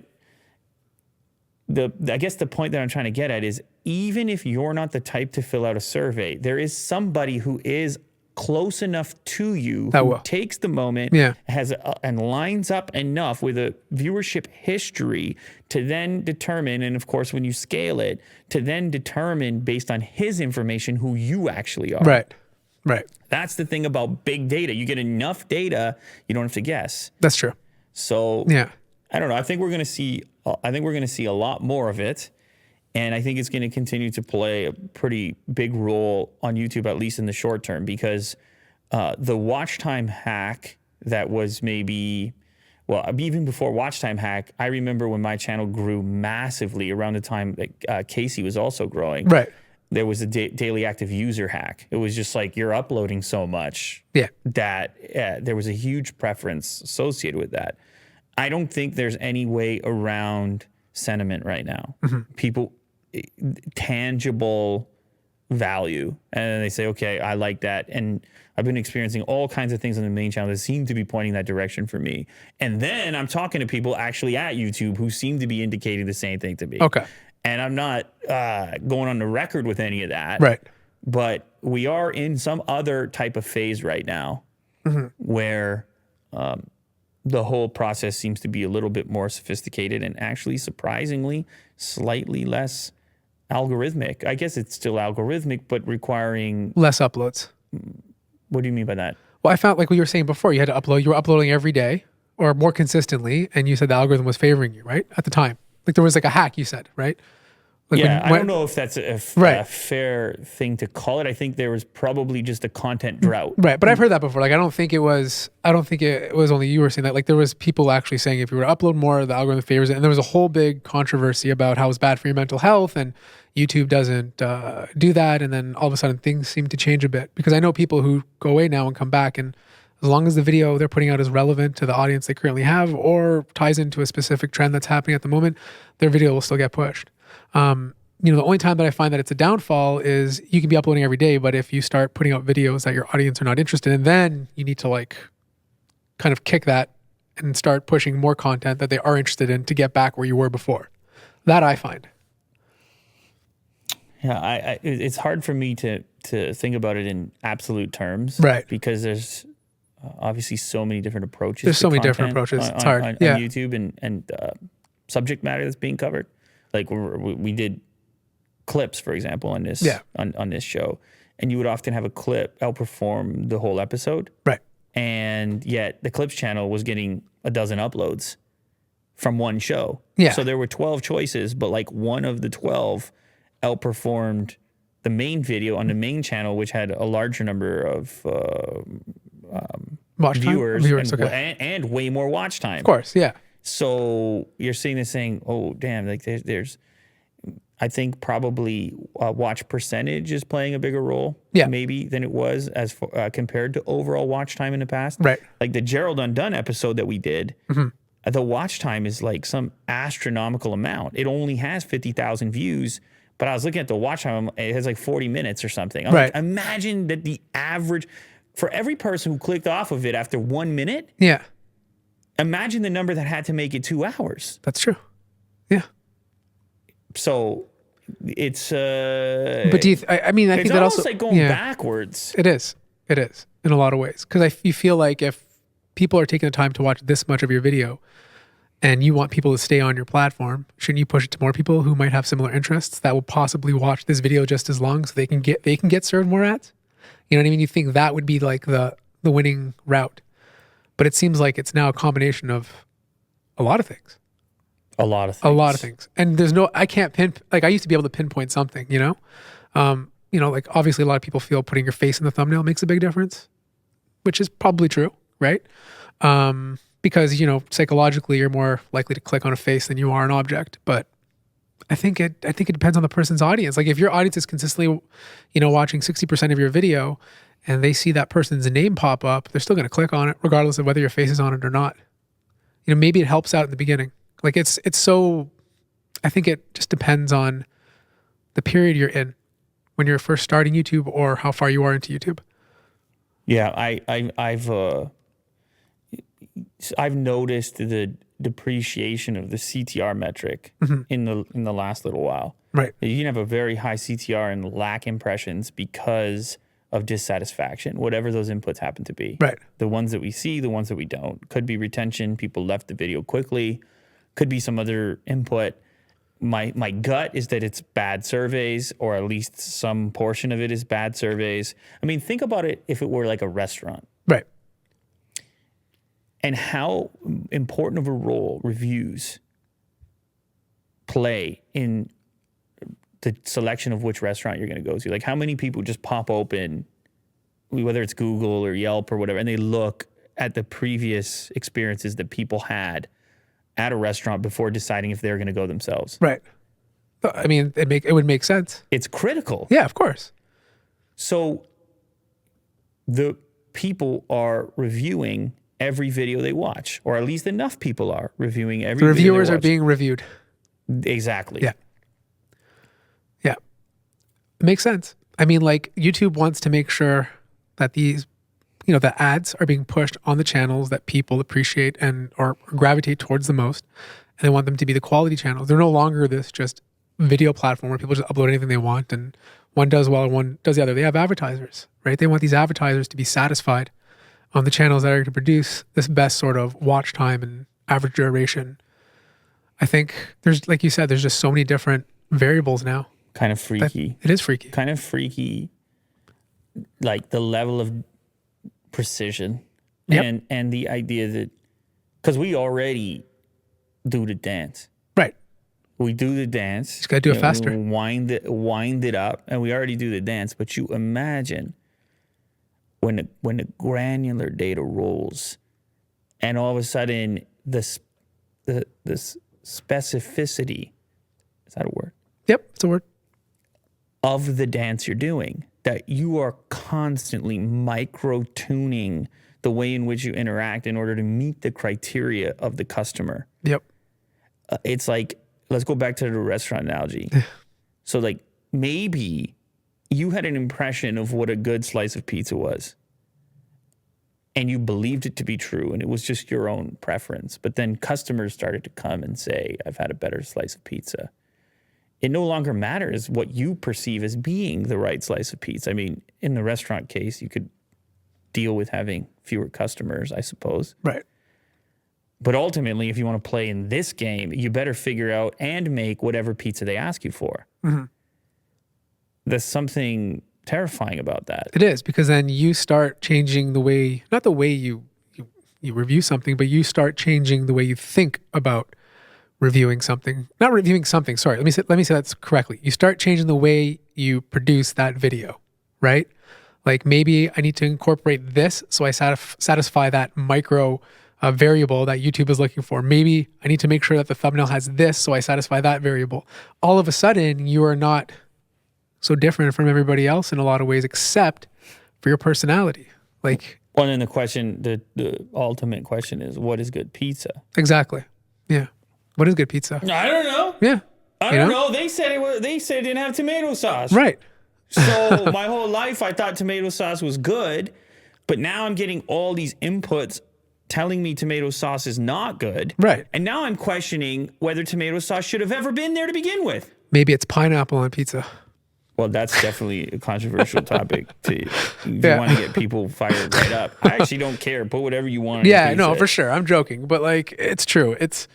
I guess the point that I'm trying to get at is, even if you're not the type to fill out a survey, there is somebody who is close enough to you who takes the moment, and lines up enough with a viewership history to then determine, and of course when you scale it, to then determine based on his information who you actually are. Right. That's the thing about big data. You get enough data, you don't have to guess. That's true. So I don't know. I think we're going to see a lot more of it. And I think it's going to continue to play a pretty big role on YouTube, at least in the short term, because the watch time hack that was even before watch time hack, I remember when my channel grew massively around the time that Casey was also growing. Right. There was a daily active user hack. It was just like you're uploading so much that there was a huge preference associated with that. I don't think there's any way around sentiment right now. People... tangible value, and they say, okay, I like that, and I've been experiencing all kinds of things on the main channel that seem to be pointing that direction for me, and then I'm talking to people actually at YouTube who seem to be indicating the same thing to me. And I'm not going on the record with any of that, but we are in some other type of phase right now where the whole process seems to be a little bit more sophisticated and actually surprisingly slightly less algorithmic. I guess it's still algorithmic, but requiring less uploads. What do you mean by that? Well, I found, like what you were saying before, you had to upload. You were uploading every day or more consistently, and you said the algorithm was favoring you, right? At the time. Like there was like a hack, you said, right? Like I don't know if that's a fair thing to call it. I think there was probably just a content drought. Right, but I've heard that before. Like I don't think it was only you were saying that. Like there was people actually saying if you were to upload more, the algorithm favors it. And there was a whole big controversy about how it's bad for your mental health, and YouTube doesn't do that. And then all of a sudden things seem to change a bit, because I know people who go away now and come back, and as long as the video they're putting out is relevant to the audience they currently have or ties into a specific trend that's happening at the moment, their video will still get pushed. The only time that I find that it's a downfall is you can be uploading every day, but if you start putting out videos that your audience are not interested in, then you need to like kind of kick that and start pushing more content that they are interested in to get back where you were before. That I find. Yeah, it's hard for me to think about it in absolute terms, right? Because there's obviously so many different approaches. There's so many different approaches. It's hard on YouTube and subject matter that's being covered. Like we did clips, for example, on this on this show, and you would often have a clip outperform the whole episode, right? And yet the clips channel was getting a dozen uploads from one show. Yeah. So there were 12 choices, but like one of the 12 outperformed the main video on the main channel, which had a larger number of viewers and way more watch time. Of course, yeah. So you're seeing this saying, oh, damn, like there's I think probably watch percentage is playing a bigger role, Yeah. maybe than it was as compared to overall watch time in the past. Right. Like the Gerald Undone episode that we did, the watch time is like some astronomical amount. It only has 50,000 views, but I was looking at the watch time; it has like 40 minutes or something. I'm Right. like, imagine that the average for every person who clicked off of it after 1 minute. Yeah. Imagine the number that had to make it 2 hours. That's true. Yeah. So it's But do you? I mean, I it's think that almost also like going backwards. It is. It is in a lot of ways because you feel like if people are taking the time to watch this much of your video, and you want people to stay on your platform, shouldn't you push it to more people who might have similar interests that will possibly watch this video just as long, so they can get served more ads? You know what I mean? You think that would be like the winning route, but it seems like it's now a combination of a lot of things. A lot of things. A lot of things. And there's no, I can't I used to be able to pinpoint something, you know? Like obviously a lot of people feel putting your face in the thumbnail makes a big difference, which is probably true, right? Because, psychologically you're more likely to click on a face than you are an object. But I think it depends on the person's audience. Like if your audience is consistently, watching 60% of your video and they see that person's name pop up, they're still going to click on it regardless of whether your face is on it or not. Maybe it helps out in the beginning. Like it's so, I think it just depends on the period you're in when you're first starting YouTube or how far you are into YouTube. Yeah, I've noticed the depreciation of the CTR metric in the last little while. Right. You can have a very high CTR and lack impressions because of dissatisfaction, whatever those inputs happen to be. Right. The ones that we see, the ones that we don't. Could be retention, people left the video quickly. Could be some other input. My gut is that it's bad surveys, or at least some portion of it is bad surveys. I mean, think about it if it were like a restaurant. Right. And how important of a role reviews play in the selection of which restaurant you're going to go to. Like how many people just pop open, whether it's Google or Yelp or whatever, and they look at the previous experiences that people had at a restaurant before deciding if they're going to go themselves. Right. I mean, it would make sense. It's critical. Yeah, of course. So the people are reviewing every video they watch, or at least enough people are reviewing every The video reviewers they are watch. being reviewed. Exactly. Yeah. Yeah. It makes sense. I mean, like YouTube wants to make sure that these, the ads are being pushed on the channels that people appreciate and or gravitate towards the most. And they want them to be the quality channels. They're no longer this just video platform where people just upload anything they want and one does well and one does the other. They have advertisers, right? They want these advertisers to be satisfied on the channels that are going to produce this best sort of watch time and average duration. I think there's, like you said, there's just so many different variables now. Kind of freaky. It is freaky. Kind of freaky, like the level of precision. Yep. And the idea that, because we already do the dance. Right. We do the dance. Just got to do it faster. We wind it up, and we already do the dance. But you imagine when the granular data rolls, and all of a sudden the specificity, is that a word? Yep, it's a word. Of the dance you're doing, that you are constantly micro-tuning the way in which you interact in order to meet the criteria of the customer. Yep. It's like, let's go back to the restaurant analogy. So like maybe you had an impression of what a good slice of pizza was, and you believed it to be true, and it was just your own preference. But then customers started to come and say, I've had a better slice of pizza. It no longer matters what you perceive as being the right slice of pizza. I mean, in the restaurant case, you could deal with having fewer customers, I suppose. Right. But ultimately, if you want to play in this game, you better figure out and make whatever pizza they ask you for. Mm-hmm. There's something terrifying about that. It is, because then you start changing the way, not the way you review something, but you start changing the way you think about reviewing something. Not reviewing something, sorry. Let me say that correctly. You start changing the way you produce that video, right? Like maybe I need to incorporate this so I satisfy that micro variable that YouTube is looking for. Maybe I need to make sure that the thumbnail has this, so I satisfy that variable. All of a sudden, you are not so different from everybody else in a lot of ways, except for your personality. Like, Well, then the question, the ultimate question is, what is good pizza? exactly. Yeah. What is good pizza? I don't know. Yeah. I You don't know? know. They said they said it didn't have tomato sauce. Right. So my whole life I thought tomato sauce was good, but now I'm getting all these inputs telling me tomato sauce is not good. Right. And now I'm questioning whether tomato sauce should have ever been there to begin with. Maybe it's pineapple on pizza. Well, that's definitely a controversial topic. If you Yeah. want to get people fired right up, I actually don't care. Put whatever you want. On Yeah, your no, pizza. for sure. I'm joking, but like, it's true. It's,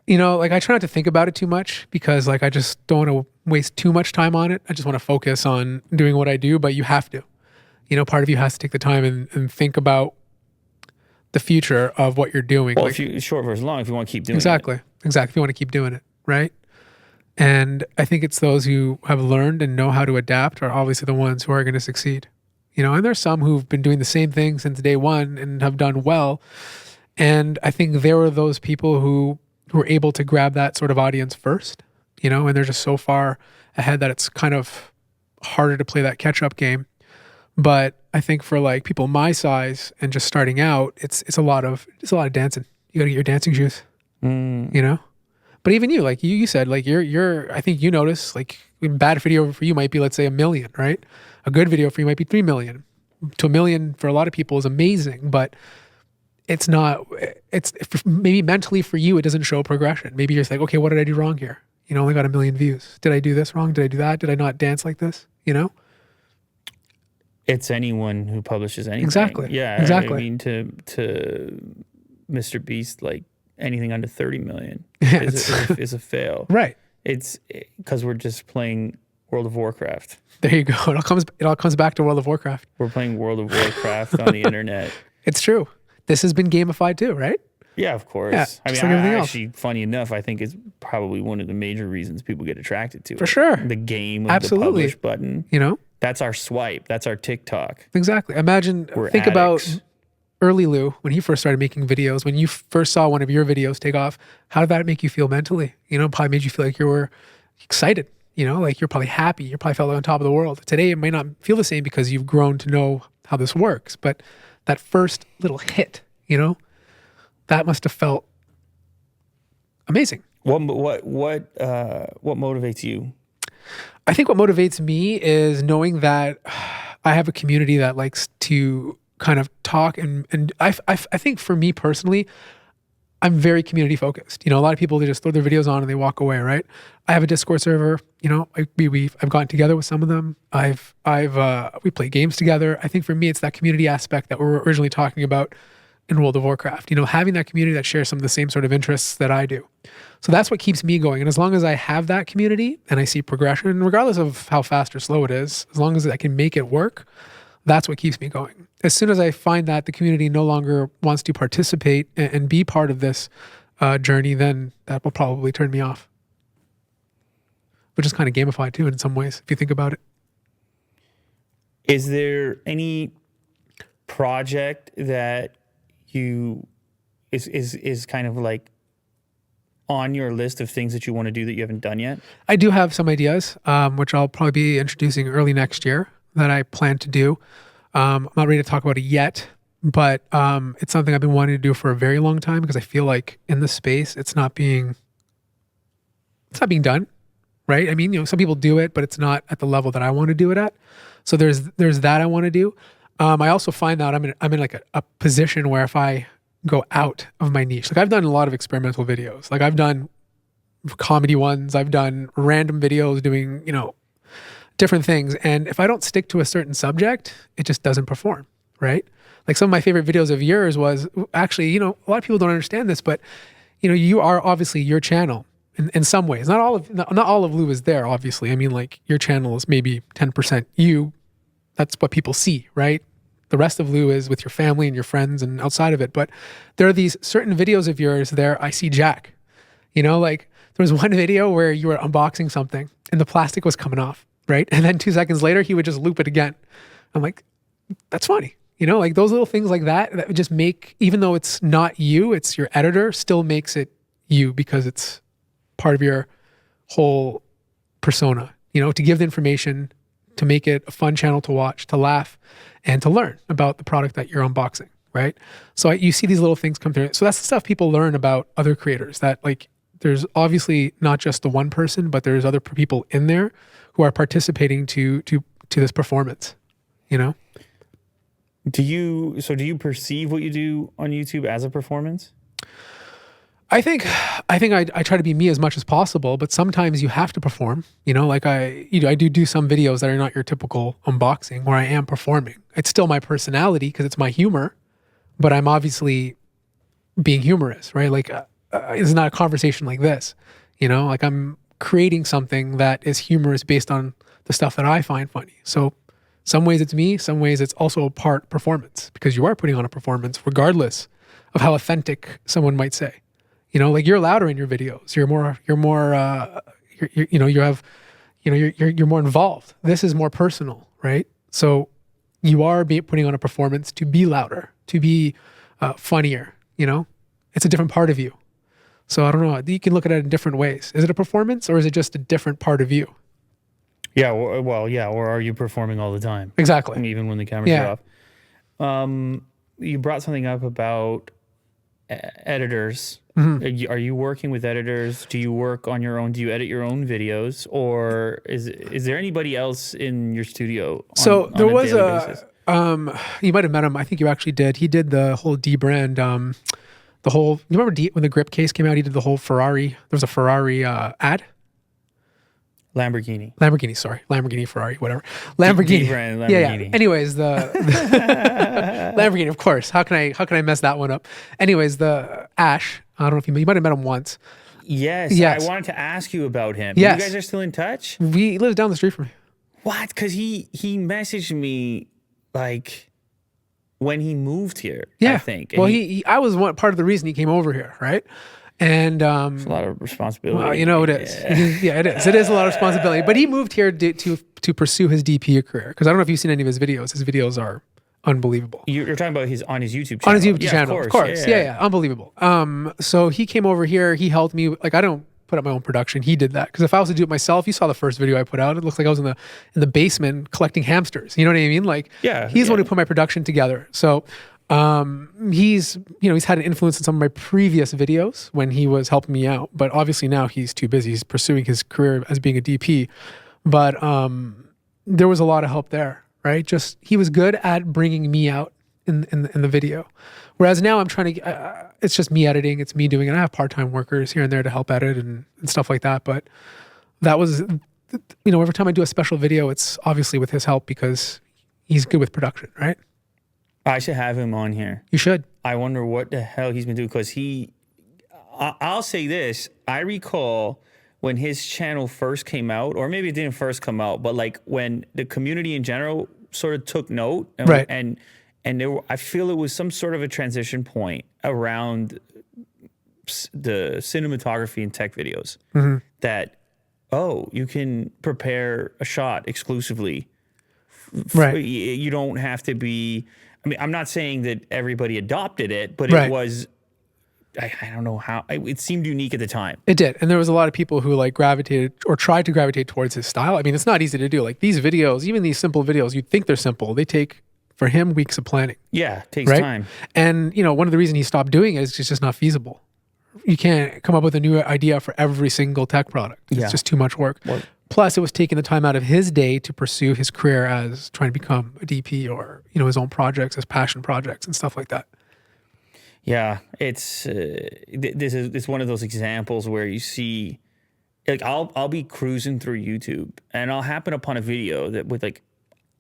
you know, like I try not to think about it too much because like I just don't want to waste too much time on it. I just want to focus on doing what I do, but you have to. You know, part of you has to take the time and think about the future of what you're doing. Well, Like, if you short versus long, if you want to keep doing exactly. If you want to keep doing it, right? And I think it's those who have learned and know how to adapt are obviously the ones who are going to succeed. You know, and there's some who've been doing the same thing since day one and have done well. And I think there were those people who were able to grab that sort of audience first, you know, and they're just so far ahead that it's kind of harder to play that catch up game. But I think for like people my size and just starting out, it's a lot of dancing. You got to get your dancing shoes, you know? But even you, like you said, like you're, I think you notice like a bad video for you might be, let's say 1 million, right? A good video for you might be 3 million. To 1 million for a lot of people is amazing, but it's not, maybe mentally for you, it doesn't show progression. Maybe you're just like, okay, what did I do wrong here? You know, only got 1 million views. Did I do this wrong? Did I do that? Did I not dance like this? You know? It's anyone who publishes anything. Exactly. Yeah. Exactly. I mean, to Mr. Beast, like anything under 30 million Yeah, is a fail. Right. It's because we're just playing World of Warcraft. There you go. It all comes back to World of Warcraft. We're playing World of Warcraft on the internet. It's true. This has been gamified too, right? Yeah, of course. Yeah, I just mean, like everything else. actually, funny enough, I think it's probably one of the major reasons people get attracted to For it. sure. The game of Absolutely. the publish button. You know? That's our swipe. That's our TikTok. Exactly. Imagine, We're think addicts. about early Lou, when he first started making videos, when you first saw one of your videos take off, how did that make you feel mentally? You know, probably made you feel like you were excited, you know, like you're probably happy. You probably felt like on top of the world. Today, it might not feel the same because you've grown to know how this works. But that first little hit, you know, that must have felt amazing. What motivates you? I think what motivates me is knowing that I have a community that likes to kind of talk and I think for me personally, I'm very community focused. You know, a lot of people, they just throw their videos on and they walk away, right? I have a Discord server, you know, I've gotten together with some of them. We play games together. I think for me, it's that community aspect that we were originally talking about in World of Warcraft, you know, having that community that shares some of the same sort of interests that I do. So that's what keeps me going. And as long as I have that community and I see progression, regardless of how fast or slow it is, as long as I can make it work, that's what keeps me going. As soon as I find that the community no longer wants to participate and be part of this journey, then that will probably turn me off. Which is kind of gamified too in some ways, if you think about it. Is there any project that is kind of like on your list of things that you want to do that you haven't done yet? I do have some ideas, which I'll probably be introducing early next year that I plan to do. I'm not ready to talk about it yet, but it's something I've been wanting to do for a very long time because I feel like in the space, it's not being done, right? I mean, you know, some people do it, but it's not at the level that I want to do it at. So there's that I want to do. I also find that I'm in like a position where if I go out of my niche, like I've done a lot of experimental videos, like I've done comedy ones, I've done random videos doing, you know, different things. And if I don't stick to a certain subject, it just doesn't perform, right? Like some of my favorite videos of yours was actually, you know, a lot of people don't understand this, but you know, you are obviously your channel in some ways. Not all of Lou is there, obviously. I mean, like your channel is maybe 10% you. That's what people see, right? The rest of Lou is with your family and your friends and outside of it. But there are these certain videos of yours there. I see Jack, you know, like there was one video where you were unboxing something and the plastic was coming off, right? And then 2 seconds later, he would just loop it again. I'm like, that's funny. You know, like those little things like that would just make, even though it's not you, it's your editor, still makes it you because it's part of your whole persona, you know, to give the information, to make it a fun channel to watch, to laugh, and to learn about the product that you're unboxing, right? So you see these little things come through. So that's the stuff people learn about other creators, that like there's obviously not just the one person, but there's other people in there who are participating to this performance, you know? Do you perceive what you do on YouTube as a performance? I think I try to be me as much as possible, but sometimes you have to perform. You know, like I do some videos that are not your typical unboxing where I am performing. It's still my personality because it's my humor, but I'm obviously being humorous, right? Like it's not a conversation like this. You know, like I'm creating something that is humorous based on the stuff that I find funny. So some ways it's me, some ways it's also a part performance because you are putting on a performance regardless of how authentic someone might say. You know, like you're louder in your videos. You're more involved. This is more personal, right? So you are putting on a performance to be louder, to be funnier. You know, it's a different part of you. So I don't know. You can look at it in different ways. Is it a performance or is it just a different part of you? Yeah. Well, yeah. Or are you performing all the time? Exactly. Even when the cameras are off. You brought something up about editors. Mm-hmm. Are you working with editors? Do you work on your own? Do you edit your own videos, or is there anybody else in your studio? There was you might have met him. I think you actually did. He did the whole D brand. You remember when the grip case came out? He did the whole Ferrari. There was a Ferrari ad. Lamborghini, Ferrari, whatever. Lamborghini. Brand, Lamborghini. Yeah. Anyways, the Lamborghini, of course. How can I mess that one up? Anyways, the Ash. I don't know if you might have met him once. Yes. I wanted to ask you about him. Yes. You guys are still in touch? He lives down the street from me. What? Because he messaged me like when he moved here. Yeah. I think. And I was part of the reason he came over here, right? And it's a lot of responsibility. Well, you know it is. Yeah, it is. It is a lot of responsibility. But he moved here to pursue his DP career. Because I don't know if you've seen any of his videos. His videos are unbelievable. You're talking about on his YouTube channel. On his YouTube channel, of course. Yeah, unbelievable. So he came over here. He helped me. Like I don't put up my own production. He did that because if I was to do it myself, you saw the first video I put out. It looked like I was in the basement collecting hamsters. You know what I mean? Like he's the one who put my production together. So. He's had an influence in some of my previous videos when he was helping me out, but obviously now he's too busy. He's pursuing his career as being a DP, but there was a lot of help there, right? Just he was good at bringing me out in the video, whereas now I'm trying to. It's just me editing. It's me doing it. I have part-time workers here and there to help edit and stuff like that, but that was, every time I do a special video, it's obviously with his help because he's good with production, right? I should have him on here. You should. I wonder what the hell he's been doing because I'll say this. I recall when his channel first came out, or maybe it didn't first come out, but like when the community in general sort of took note. Right. And I feel it was some sort of a transition point around the cinematography and tech videos that, you can prepare a shot exclusively. Right. You don't have to be... I mean, I'm not saying that everybody adopted it, but it was, I don't know how, it seemed unique at the time. It did. And there was a lot of people who like gravitated or tried to gravitate towards his style. I mean, it's not easy to do. Like these videos, even these simple videos, you'd think they're simple. They take, for him, weeks of planning. Yeah, it takes time. And, one of the reasons he stopped doing it is it's just not feasible. You can't come up with a new idea for every single tech product. It's just too much work. Well, plus, it was taking the time out of his day to pursue his career as trying to become a DP or, his own projects, his passion projects and stuff like that. Yeah, it's it's one of those examples where you see, like I'll be cruising through YouTube and I'll happen upon a video that with like,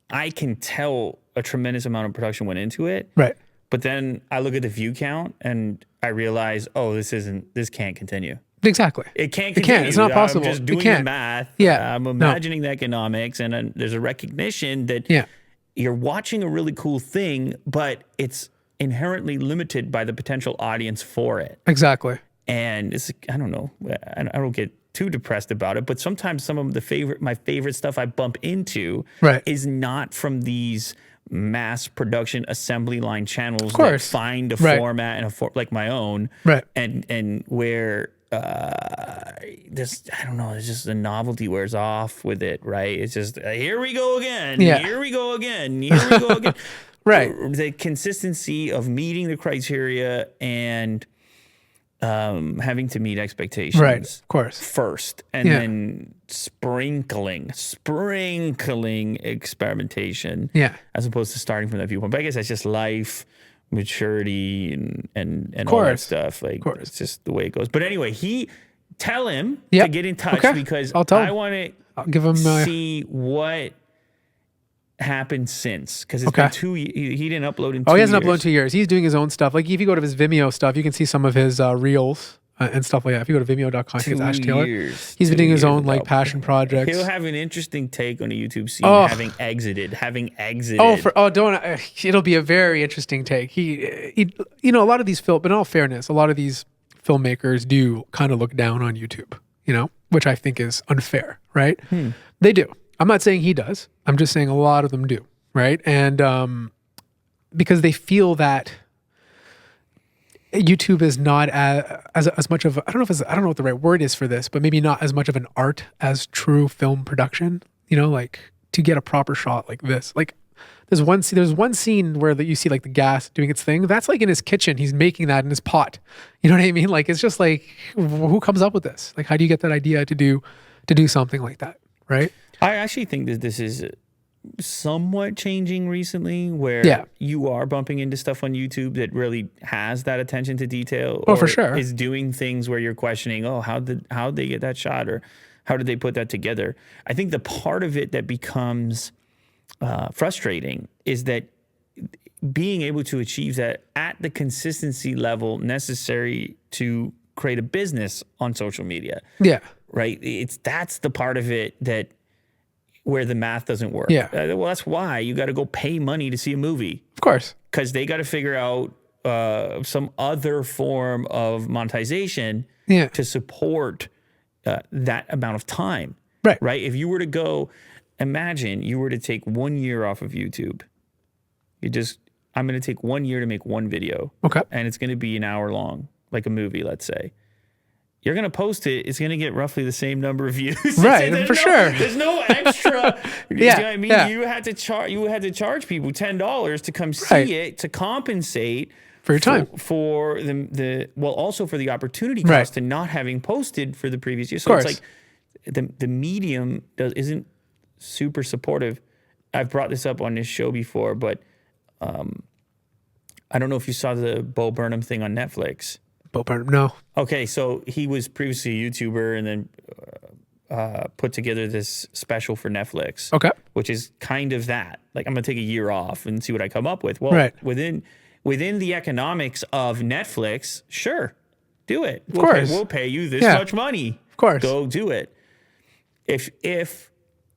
I can tell a tremendous amount of production went into it. Right. But then I look at the view count and I realize, this can't continue. Exactly. It can't continue. It's not possible. I'm just doing the math. Yeah. I'm imagining the economics, and then there's a recognition that you're watching a really cool thing, but it's inherently limited by the potential audience for it. Exactly. And it's, I don't know. I don't get too depressed about it, but sometimes some of my favorite stuff I bump into is not from these mass production assembly line channels that course. find a Right. format and like my own, Right. and where this, I don't know, it's just the novelty wears off with it, right? It's just here we go again, Yeah. here we go again, here we go again. Right. The consistency of meeting the criteria and having to meet expectations, Right. Of course. first, and Yeah. then sprinkling experimentation, Yeah. as opposed to starting from that viewpoint. But I guess that's just life, maturity, and all that course. stuff. Like, course. it's just the way it goes. But anyway, tell him Yep. to get in touch, Okay. because I'll tell him. I want I'll give him. to see what happened since, because it's Okay. been 2 years. He didn't upload in 2 Oh, he hasn't years. uploaded in 2 years. He's doing his own stuff. Like if you go to his Vimeo stuff, you can see some of his reels and stuff like that. If you go to Vimeo.com, it's Ash 2 Taylor. years. He's been 2 doing his years own like without- passion projects. He'll have an interesting take on the YouTube scene, Oh. having exited. It'll be a very interesting take. He a lot of these but in all fairness, a lot of these filmmakers do kind of look down on YouTube, which I think is unfair, right? They do. I'm not saying he does. I'm just saying a lot of them do, right? And because they feel that YouTube is not as much of, I don't know what the right word is for this, but maybe not as much of an art as true film production. Like to get a proper shot like this. Like there's one scene where you see like the gas doing its thing. That's like in his kitchen. He's making that in his pot. You know what I mean? Like it's just like, who comes up with this? Like how do you get that idea to do something like that, right? I actually think that this is somewhat changing recently, where you are bumping into stuff on YouTube that really has that attention to detail. Oh, or for sure. is doing things where you're questioning, how'd they get that shot, or how did they put that together? I think the part of it that becomes frustrating is that being able to achieve that at the consistency level necessary to create a business on social media. Yeah. Right? That's the part of it that where the math doesn't work. Yeah. Well, that's why you got to go pay money to see a movie, Of course. because they got to figure out some other form of monetization Yeah. to support that amount of time. Right. Right? If you were to go, imagine you were to take 1 year off of YouTube. I'm going to take 1 year to make one video. Okay. And it's going to be an hour long, like a movie, let's say. You're going to post it. It's going to get roughly the same number of views. Right, for sure. There's no extra. You know Yeah, what I mean? yeah. You had to charge people $10 to come see Right. it, to compensate For your time. for also for the opportunity cost Right. to not having posted for the previous year. Of So course. it's like the medium isn't super supportive. I've brought this up on this show before, but I don't know if you saw the Bo Burnham thing on Netflix. Bo Burnham, no. Okay, so he was previously a YouTuber and then put together this special for Netflix. Okay. Which is kind of that. Like, I'm going to take a year off and see what I come up with. Well, Right. within the economics of Netflix, sure, do it. Of course. We'll pay you this Yeah. much money. Of course. Go do it. If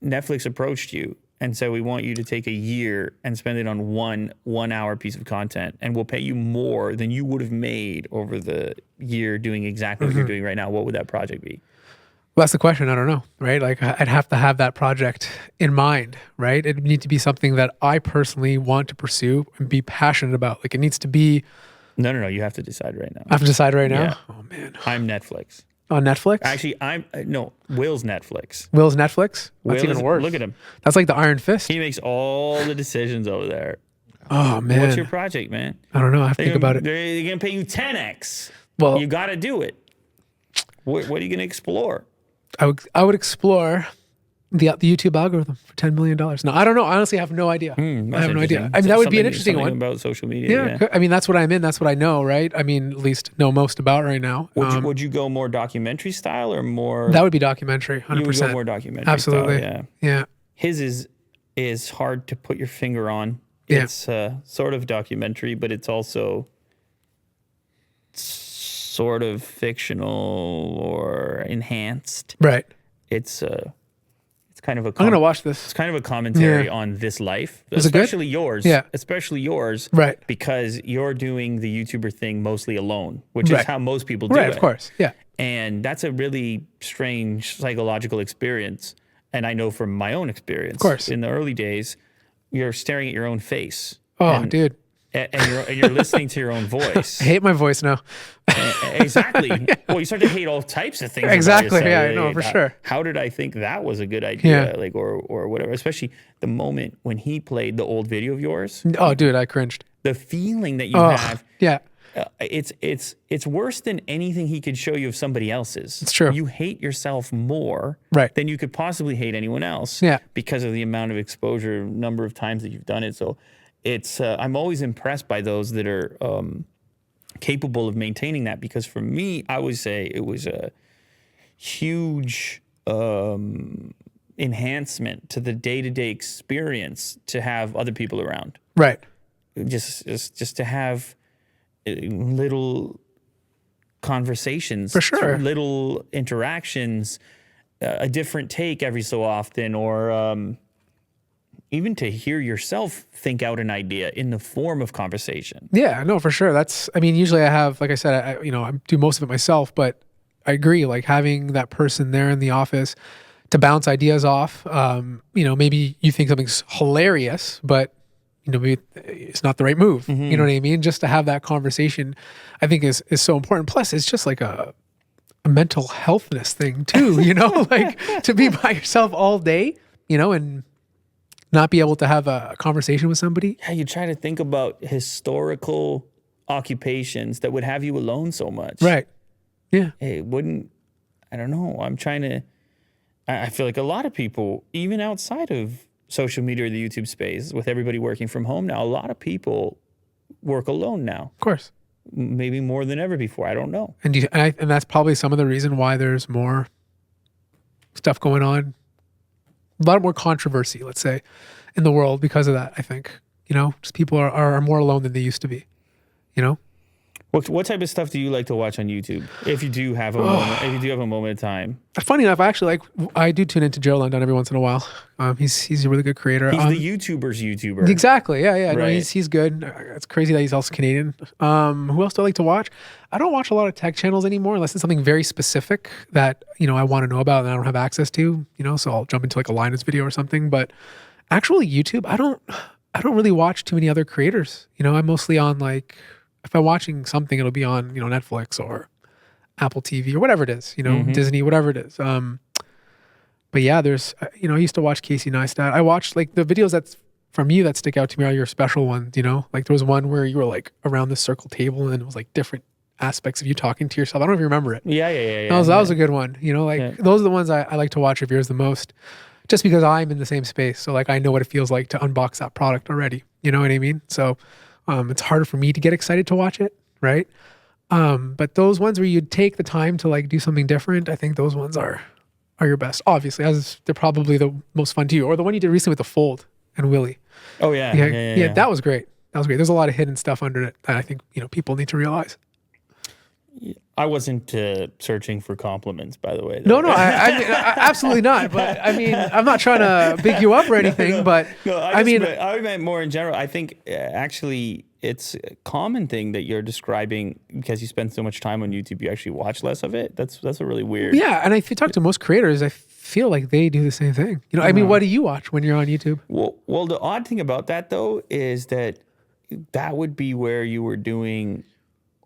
Netflix approached you and said, we want you to take a year and spend it on one hour piece of content, and we'll pay you more than you would have made over the year doing exactly what you're doing right now, what would that project be? Well, that's the question. I don't know, right? Like I'd have to have that project in mind, right? It'd need to be something that I personally want to pursue and be passionate about. Like it needs to be. No. You have to decide right now. I have to decide right now. Yeah. Oh man, I'm Netflix. on Netflix. Actually, Will's Netflix. Will's Netflix. That's Will even is- worse. Look at him. That's like the Iron Fist. He makes all the decisions over there. Oh man, What's your project, man? I don't know. I have to think about it. They're going to pay you 10x. Well, You got to do it. What are you going to explore? I would explore the YouTube algorithm for $10 million. No, I don't know. Honestly, I have no idea. I have no idea. I mean, that would be an interesting something one. about social media. Yeah. I mean, that's what I'm in. That's what I know, right? I mean, at least know most about right now. Would you go more documentary style or more? That would be documentary, 100%. You would go more documentary Absolutely. style, Yeah. His is hard to put your finger on. Yeah. It's sort of documentary, but it's also sort of fictional or enhanced. Right. It's kind of a I'm going to watch this. it's kind of a commentary Yeah. on this life, Is it good? especially yours. Yeah. Especially yours. Right. Because you're doing the YouTuber thing mostly alone, which Right. is how most people do Right, it. of course. Yeah. And that's a really strange psychological experience. And I know from my own experience, Of course. in the early days, you're staring at your own face. Oh, dude. And you're listening to your own voice. I hate my voice now. Exactly. Well, you start to hate all types of things. about Exactly. yourself. Yeah, no, for sure. How did I think that was a good idea? Yeah. Like, or whatever. Especially the moment when he played the old video of yours. Oh, dude, I cringed. The feeling that you Oh, have. yeah. It's worse than anything he could show you of somebody else's. It's true. You hate yourself more Right. than you could possibly hate anyone else. Yeah. Because of the amount of exposure, number of times that you've done it. So it's I'm always impressed by those that are capable of maintaining that, because for me, I would say it was a huge enhancement to the day-to-day experience to have other people around. Right. Just to have little conversations, For sure. little interactions, a different take every so often, or even to hear yourself think out an idea in the form of conversation. Yeah, no, for sure. I mean, usually I have, like I said, I do most of it myself, but I agree, like having that person there in the office to bounce ideas off. Maybe you think something's hilarious, but maybe it's not the right move. You know what I mean? Just to have that conversation, I think is so important. Plus, it's just like a mental healthness thing too, like to be by yourself all day, and not be able to have a conversation with somebody. Yeah, you try to think about historical occupations that would have you alone so much. Right. Yeah. It wouldn't, I don't know. I feel like a lot of people, even outside of social media or the YouTube space, with everybody working from home now, a lot of people work alone now. Of course. Maybe more than ever before. I don't know. And that's probably some of the reason why there's more stuff going on. A lot more controversy, let's say, in the world because of that, I think. Just people are more alone than they used to be, What type of stuff do you like to watch on YouTube? If you do have a moment of time. Funny enough, I do tune into Joe London every once in a while. He's a really good creator. He's the YouTuber's YouTuber. Exactly. Yeah. No, Right. he's good. It's crazy that he's also Canadian. Who else do I like to watch? I don't watch a lot of tech channels anymore unless it's something very specific that, I want to know about and I don't have access to, so I'll jump into like a Linus video or something. But actually YouTube, I don't really watch too many other creators. I'm mostly on like, if I'm watching something, it'll be on, Netflix or Apple TV or whatever it is, Disney, whatever it is. But yeah, there's, I used to watch Casey Neistat. I watched like the videos that's from you that stick out to me are your special ones, like there was one where you were like around this circle table and it was like different aspects of you talking to yourself. I don't know if you remember it. Yeah. That was a good one. Those are the ones I like to watch of yours the most, just because I'm in the same space. So like, I know what it feels like to unbox that product already. You know what I mean? So it's harder for me to get excited to watch it. Right. But those ones where you take the time to like do something different, I think those ones are your best. Obviously, as they're probably the most fun to you. Or the one you did recently with the Fold and Willie. Oh yeah. Yeah. That was great. There's a lot of hidden stuff under it that I think, people need to realize. I wasn't searching for compliments, by the way. No, I mean, absolutely not. But I mean, I'm not trying to big you up or anything, but I meant more in general. I think actually it's a common thing that you're describing because you spend so much time on YouTube, you actually watch less of it. That's a really weird. Yeah, and if you talk to most creators, I feel like they do the same thing. I mean, what do you watch when you're on YouTube? Well, the odd thing about that though is that would be where you were doing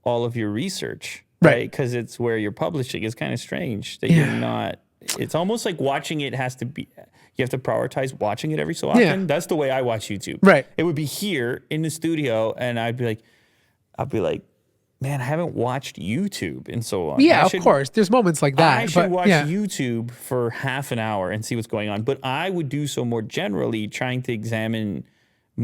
all of your research, right? Because it's where you're publishing. It's kind of strange that you're not. It's almost like watching it has to be. You have to prioritize watching it every so often. Yeah. That's the way I watch YouTube. Right. It would be here in the studio, and I'd be like, man, I haven't watched YouTube in so long. Yeah, of course. There's moments like that. I should watch YouTube for half an hour and see what's going on. But I would do so more generally, trying to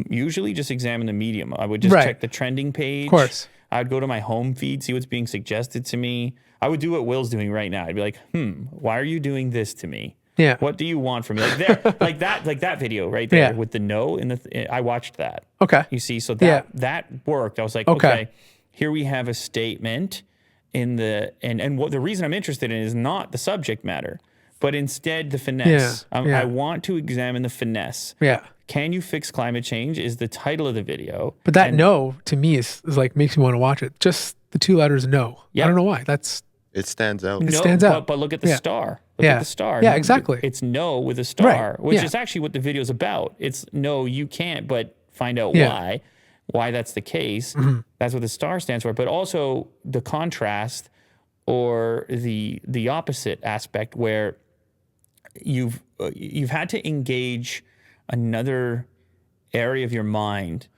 usually just examine the medium. I would just check the trending page. Of course. I'd go to my home feed, see what's being suggested to me. I would do what Will's doing right now. I'd be like, why are you doing this to me? Yeah. What do you want from me? Like that video right there with the no in the. I watched that. Okay. You see, so that worked. I was like, okay, here we have a statement in the and what the reason I'm interested in is not the subject matter, but instead the finesse. I want to examine the finesse. Yeah. Can you fix climate change is the title of the video. But that no to me is like makes me want to watch it. Just the two letters no. I don't know why. That's It stands out. It stands out. But look at the Yeah. star. Look Yeah. at the star. Yeah, No, exactly. It's no with a star, Right. which Yeah. is actually what the video's about. It's no, you can't, but find out Yeah. why that's the case. Mm-hmm. That's what the star stands for. But also the contrast or the opposite aspect where you've had to engage another area of your mind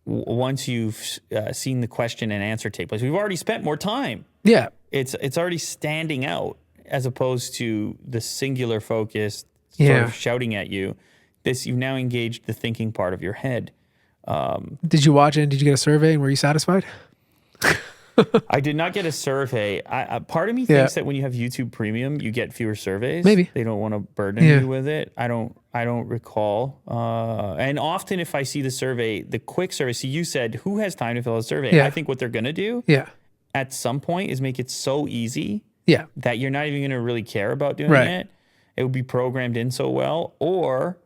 once you've seen the question and answer take place. We've already spent more time. Yeah. It's already standing out as opposed to the singular focus sort Yeah. of shouting at you. You've now engaged the thinking part of your head. Did you watch it and did you get a survey and were you satisfied? I did not get a survey. Part of me Yeah. thinks that when you have YouTube Premium, you get fewer surveys. Maybe. They don't want to burden Yeah. you with it. I don't recall. And often if I see the survey, the quick survey, so you said, who has time to fill out a survey? Yeah. I think what they're going to do Yeah. at some point is make it so easy Yeah. that you're not even going to really care about doing Right. it. It would be programmed in so well. Or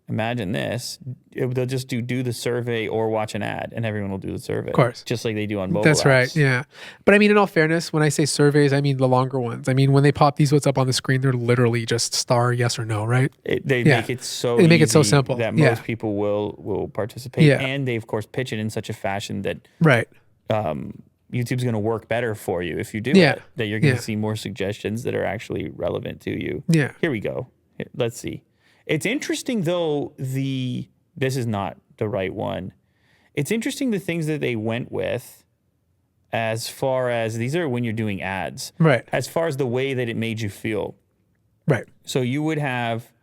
imagine this, they'll just do the survey or watch an ad and everyone will do the survey. Of course. Just like they do on mobile That's apps. right. Yeah. But I mean, in all fairness, when I say surveys, I mean the longer ones. I mean, when they pop these what's up on the screen, they're literally just star yes or no, right? They Yeah. make it so They make it so easy simple. that Yeah. most people will participate. Yeah. And they, of course, pitch it in such a fashion that Right. YouTube's going to work better for you if you do Yeah. it, that you're going to Yeah. see more suggestions that are actually relevant to you. Yeah. Here we go. Let's see. It's interesting, though, this is not the right one. It's interesting the things that they went with as far as these are when you're doing ads, Right. as far as the way that it made you feel. Right. So you would have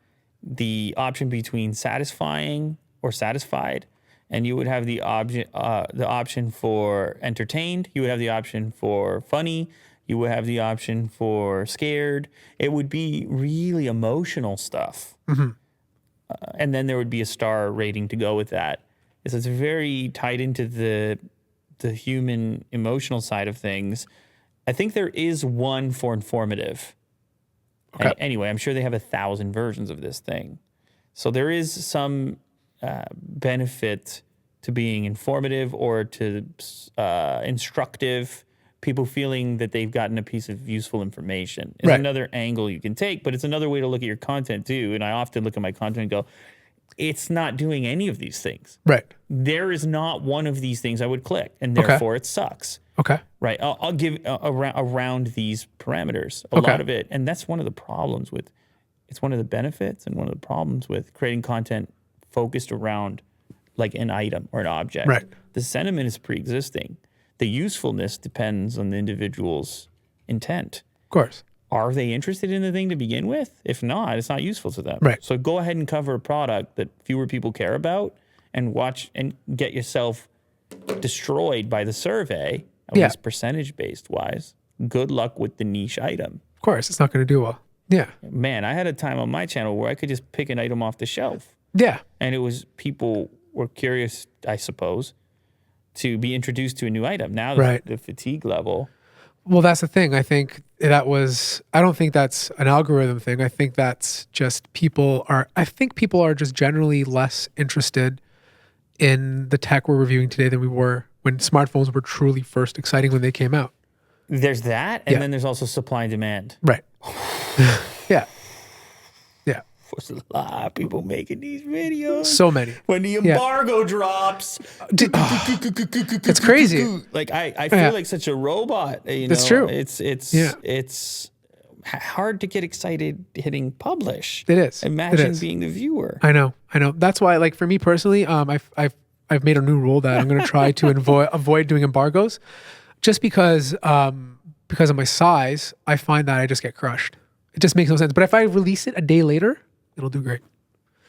the option between satisfying or satisfied, and you would have the option for entertained. You would have the option for funny. You would have the option for scared. It would be really emotional stuff. And then there would be a star rating to go with that. So it's very tied into the human emotional side of things. I think there is one for informative. Okay. Anyway, I'm sure they have 1,000 versions of this thing. So there is some benefit to being informative or to instructive. People feeling that they've gotten a piece of useful information is Right. another angle you can take, but it's another way to look at your content too. And I often look at my content and go, it's not doing any of these things. Right. There is not one of these things I would click, and therefore it sucks. Okay. Right. I'll give around these parameters a Okay. lot of it. And that's one of the problems with, it's one of the benefits and one of the problems with creating content focused around like an item or an object. Right. The sentiment is pre-existing. The usefulness depends on the individual's intent. Of course. Are they interested in the thing to begin with? If not, it's not useful to them. Right. So go ahead and cover a product that fewer people care about and watch and get yourself destroyed by the survey, at Yeah. least percentage-based wise. Good luck with the niche item. Of course. It's not going to do well. Yeah. Man, I had a time on my channel where I could just pick an item off the shelf. Yeah. And it was people were curious, I suppose, to be introduced to a new item. Now Right. the fatigue level. Well, that's the thing. I think I don't think that's an algorithm thing. I think that's just people are just generally less interested in the tech we're reviewing today than we were when smartphones were truly first exciting when they came out. There's that, and Yeah. then there's also supply and demand. Right. Yeah. Yeah. There's a lot of people making these videos. So many. When the embargo drops, It's crazy. Like I feel Yeah. like such a robot. That's true. Yeah. It's hard to get excited hitting publish. It is. Imagine It is. being the viewer. I know. That's why, like for me personally, I've made a new rule that I'm going to try to avoid doing embargoes, just because of my size. I find that I just get crushed. It just makes no sense. But if I release it a day later, it'll do great.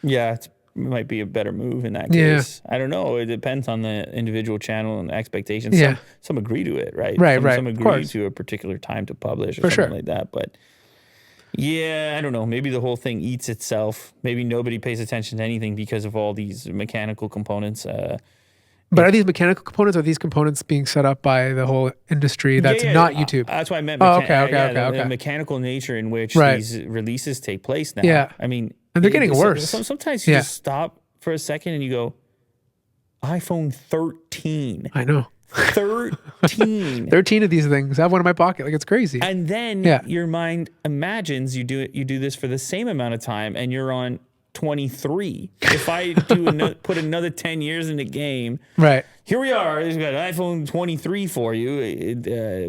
Yeah, it might be a better move in that Yeah. case. I don't know. It depends on the individual channel and expectations. Yeah. Some agree to it, right? Right, Some, right, Some of agree course. to a particular time to publish or For something sure. like that. But yeah, I don't know. Maybe the whole thing eats itself. Maybe nobody pays attention to anything because of all these mechanical components. But are these mechanical components, or are these components being set up by the whole industry that's not YouTube? That's why I meant Oh, okay. the mechanical nature in which Right. these releases take place now. Yeah. I mean, And they're getting worse. Sometimes you Yeah. just stop for a second and you go, iPhone 13. I know. 13. 13 of these things. I have one in my pocket. Like, it's crazy. And then Yeah. your mind imagines you do this for the same amount of time and you're on 23. If I put another 10 years in the game, Right. here we are. We've got an iPhone 23 for you,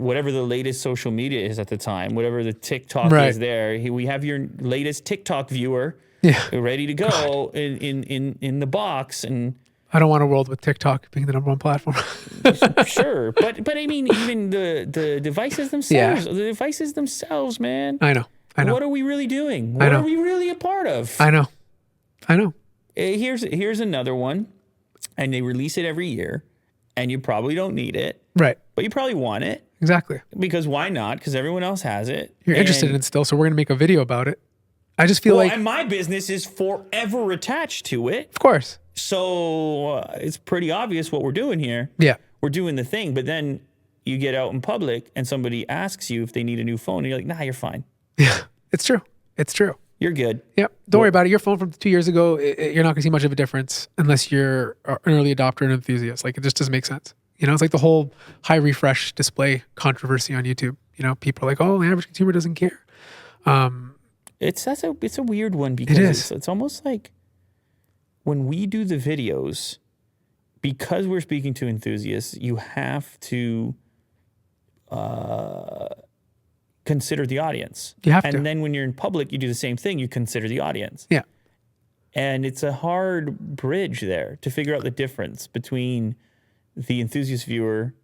whatever the latest social media is at the time, whatever the TikTok Right. is there. We have your latest TikTok viewer Yeah. ready to go in the box. And I don't want a world with TikTok being the number one platform. sure, but I mean, even the devices themselves, man. I know. What are we really doing? What are we really a part of? I know. Here's another one, and they release it every year, and you probably don't need it, Right. but you probably want it Exactly. because why not? Because everyone else has it. You're interested in it still, so we're going to make a video about it. I just feel like, and my business is forever attached to it, of course. so it's pretty obvious what we're doing here. Yeah. We're doing the thing, but then you get out in public and somebody asks you if they need a new phone, and you're like, nah, you're fine. Yeah. It's true. You're good. Yep. Don't worry about it. Your phone from 2 years ago, you're not going to see much of a difference unless you're an early adopter and enthusiast. Like, it just doesn't make sense. You know, it's like the whole high refresh display controversy on YouTube. You know, people are like, oh, the average consumer doesn't care. It's a weird one because It is. it's almost like when we do the videos, because we're speaking to enthusiasts, you have to consider the audience. You have and to. then when you're in public, you do the same thing. You consider the audience. Yeah. And it's a hard bridge there to figure out the difference between the enthusiast viewer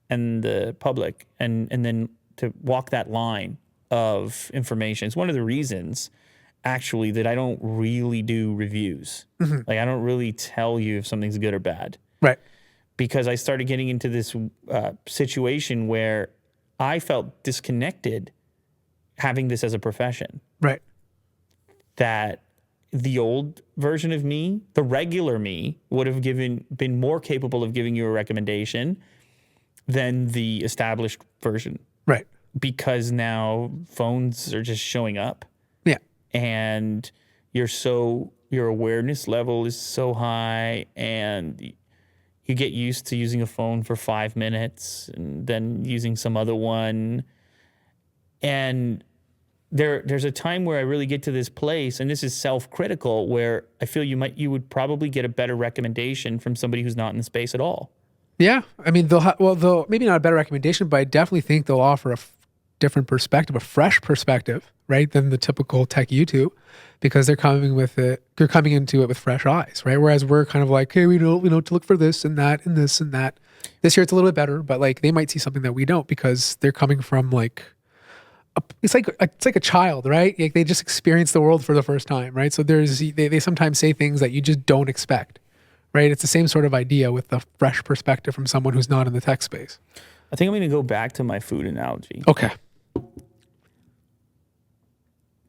and the public, and then to walk that line of information. It's one of the reasons, actually, that I don't really do reviews. Like, I don't really tell you if something's good or bad. Right. Because I started getting into this situation where I felt disconnected having this as a profession. Right. That the old version of me, the regular me, would have been more capable of giving you a recommendation than the established version. Right. Because now phones are just showing up, Yeah. and your awareness level is so high, and you get used to using a phone for 5 minutes and then using some other one. And there's a time where I really get to this place, and this is self-critical, where I feel you would probably get a better recommendation from somebody who's not in the space at all. Yeah. I mean, they'll maybe not a better recommendation, but I definitely think they'll offer a different perspective, a fresh perspective, right, than the typical tech YouTube, because they're coming into it with fresh eyes, right? Whereas we're kind of like, hey, we know to look for this and that and this and that. This year it's a little bit better, but like they might see something that we don't because they're coming from like it's like a child, right? Like they just experience the world for the first time, right? So they sometimes say things that you just don't expect, right? It's the same sort of idea with the fresh perspective from someone who's not in the tech space. I think I'm going to go back to my food analogy. Okay.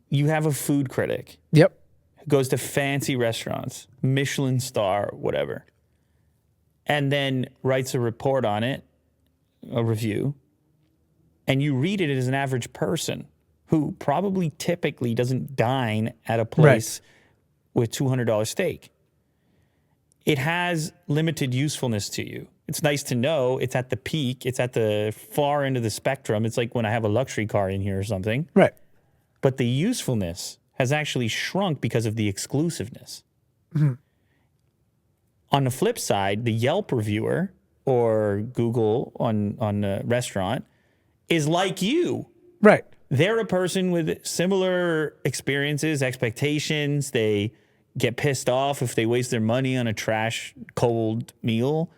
You have a food critic Yep. who goes to fancy restaurants, Michelin star, whatever, and then writes a report on it, a review, and you read it as an average person who probably typically doesn't dine at a place with $200 steak. It has limited usefulness to you. It's nice to know it's at the peak. It's at the far end of the spectrum. It's like when I have a luxury car in here or something. Right. But the usefulness has actually shrunk because of the exclusiveness. Mm-hmm. On the flip side, the Yelp reviewer or Google on a restaurant is like you. Right. They're a person with similar experiences, expectations. They get pissed off if they waste their money on a trash cold meal.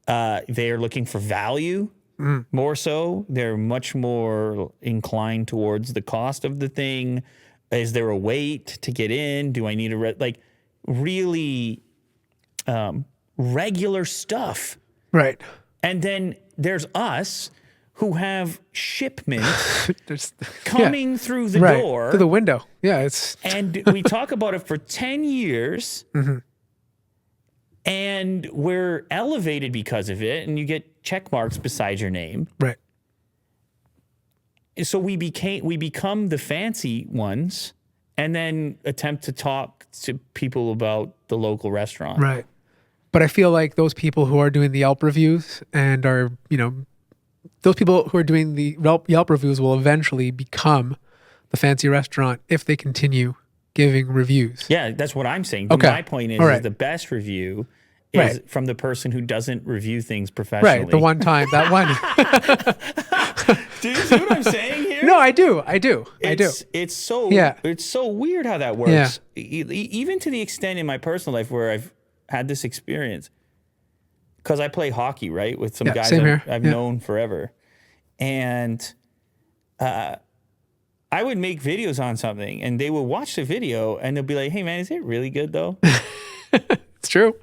They are looking for value more so. They're much more inclined towards the cost of the thing. Is there a wait to get in? Do I need really regular stuff? Right. And then there's us who have shipment There's coming through the right. door. Through the window. Yeah. It's And we talk about it for 10 years. And we're elevated because of it. And you get check marks beside your name. right. So we become the fancy ones and then attempt to talk to people about the local restaurant. Right. But I feel like those people who are doing the Yelp reviews and are, those people who are doing the Yelp reviews will eventually become the fancy restaurant if they continue giving reviews. Yeah, that's what I'm saying. Okay. My point is, All right. is the best review is Right. from the person who doesn't review things professionally. Right. The one time, that one. Do you see what I'm saying here? No, I do. It's so Yeah. It's so weird how that works. Even to the extent in my personal life where I've had this experience, because I play hockey, right, with some guys same here. I've Yeah. known forever, and I would make videos on something, and they would watch the video, and they'll be like, "Hey, man, is it really good though?" It's true.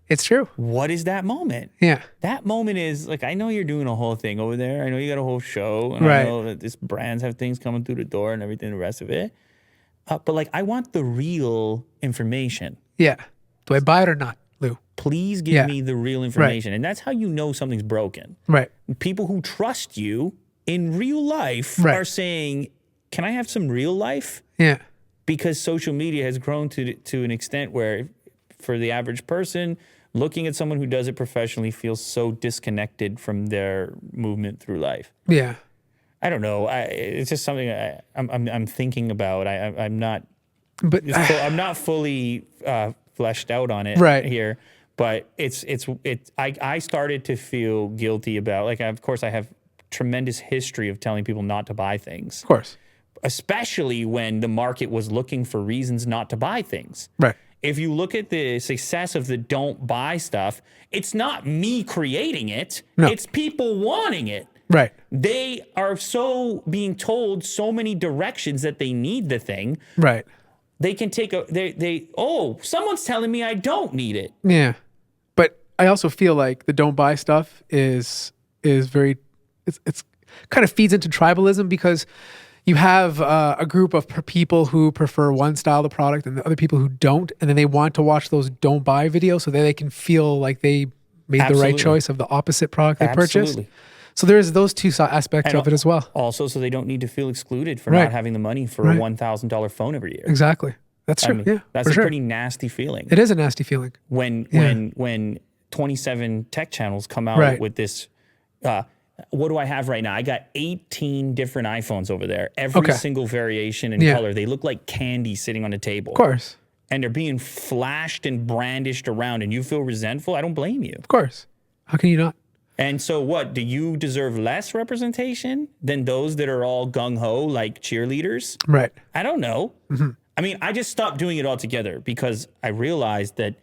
It's true. What is that moment? Yeah. That moment is like, I know you're doing a whole thing over there. I know you got a whole show, and Right. I know that these brands have things coming through the door and everything, the rest of it. But like, I want the real information. Yeah. Do I buy it or not, Lou? Please give me the real information. And that's how you know something's broken. Right. People who trust you in real life Right. are saying, can I have some real life? Yeah. Because social media has grown to an extent where for the average person, looking at someone who does it professionally feels so disconnected from their movement through life. Yeah. I don't know. It's just something I'm thinking about. I'm not But I'm not fully fleshed out on it Right. here. But I started to feel guilty about, like, of course I have tremendous history of telling people not to buy things, of course. especially when the market was looking for reasons not to buy things. Right. If you look at the success of the don't buy stuff, it's not me creating it. No. It's people wanting it. Right. They are so being told so many directions that they need the thing. Right. They can take someone's telling me I don't need it. Yeah. But I also feel like the don't buy stuff is very, it's kind of feeds into tribalism, because you have a group of people who prefer one style of product and the other people who don't, and then they want to watch those don't buy videos so that they can feel like they made the right Absolutely. choice of the opposite product they purchased. Absolutely. So there's those two aspects of it as well. Also, so they don't need to feel excluded for Right. not having the money for Right. a $1,000 phone every year. Exactly. That's true. Yeah. That's for a sure. pretty nasty feeling. It is a nasty feeling. When 27 tech channels come out Right. with this, what do I have right now? I got 18 different iPhones over there. Every Okay. single variation and Yeah. color. They look like candy sitting on a table. Of course. And they're being flashed and brandished around, and you feel resentful. I don't blame you. Of course. How can you not? And so what? Do you deserve less representation than those that are all gung-ho like cheerleaders? Right. I don't know. Mm-hmm. I mean, I just stopped doing it altogether because I realized that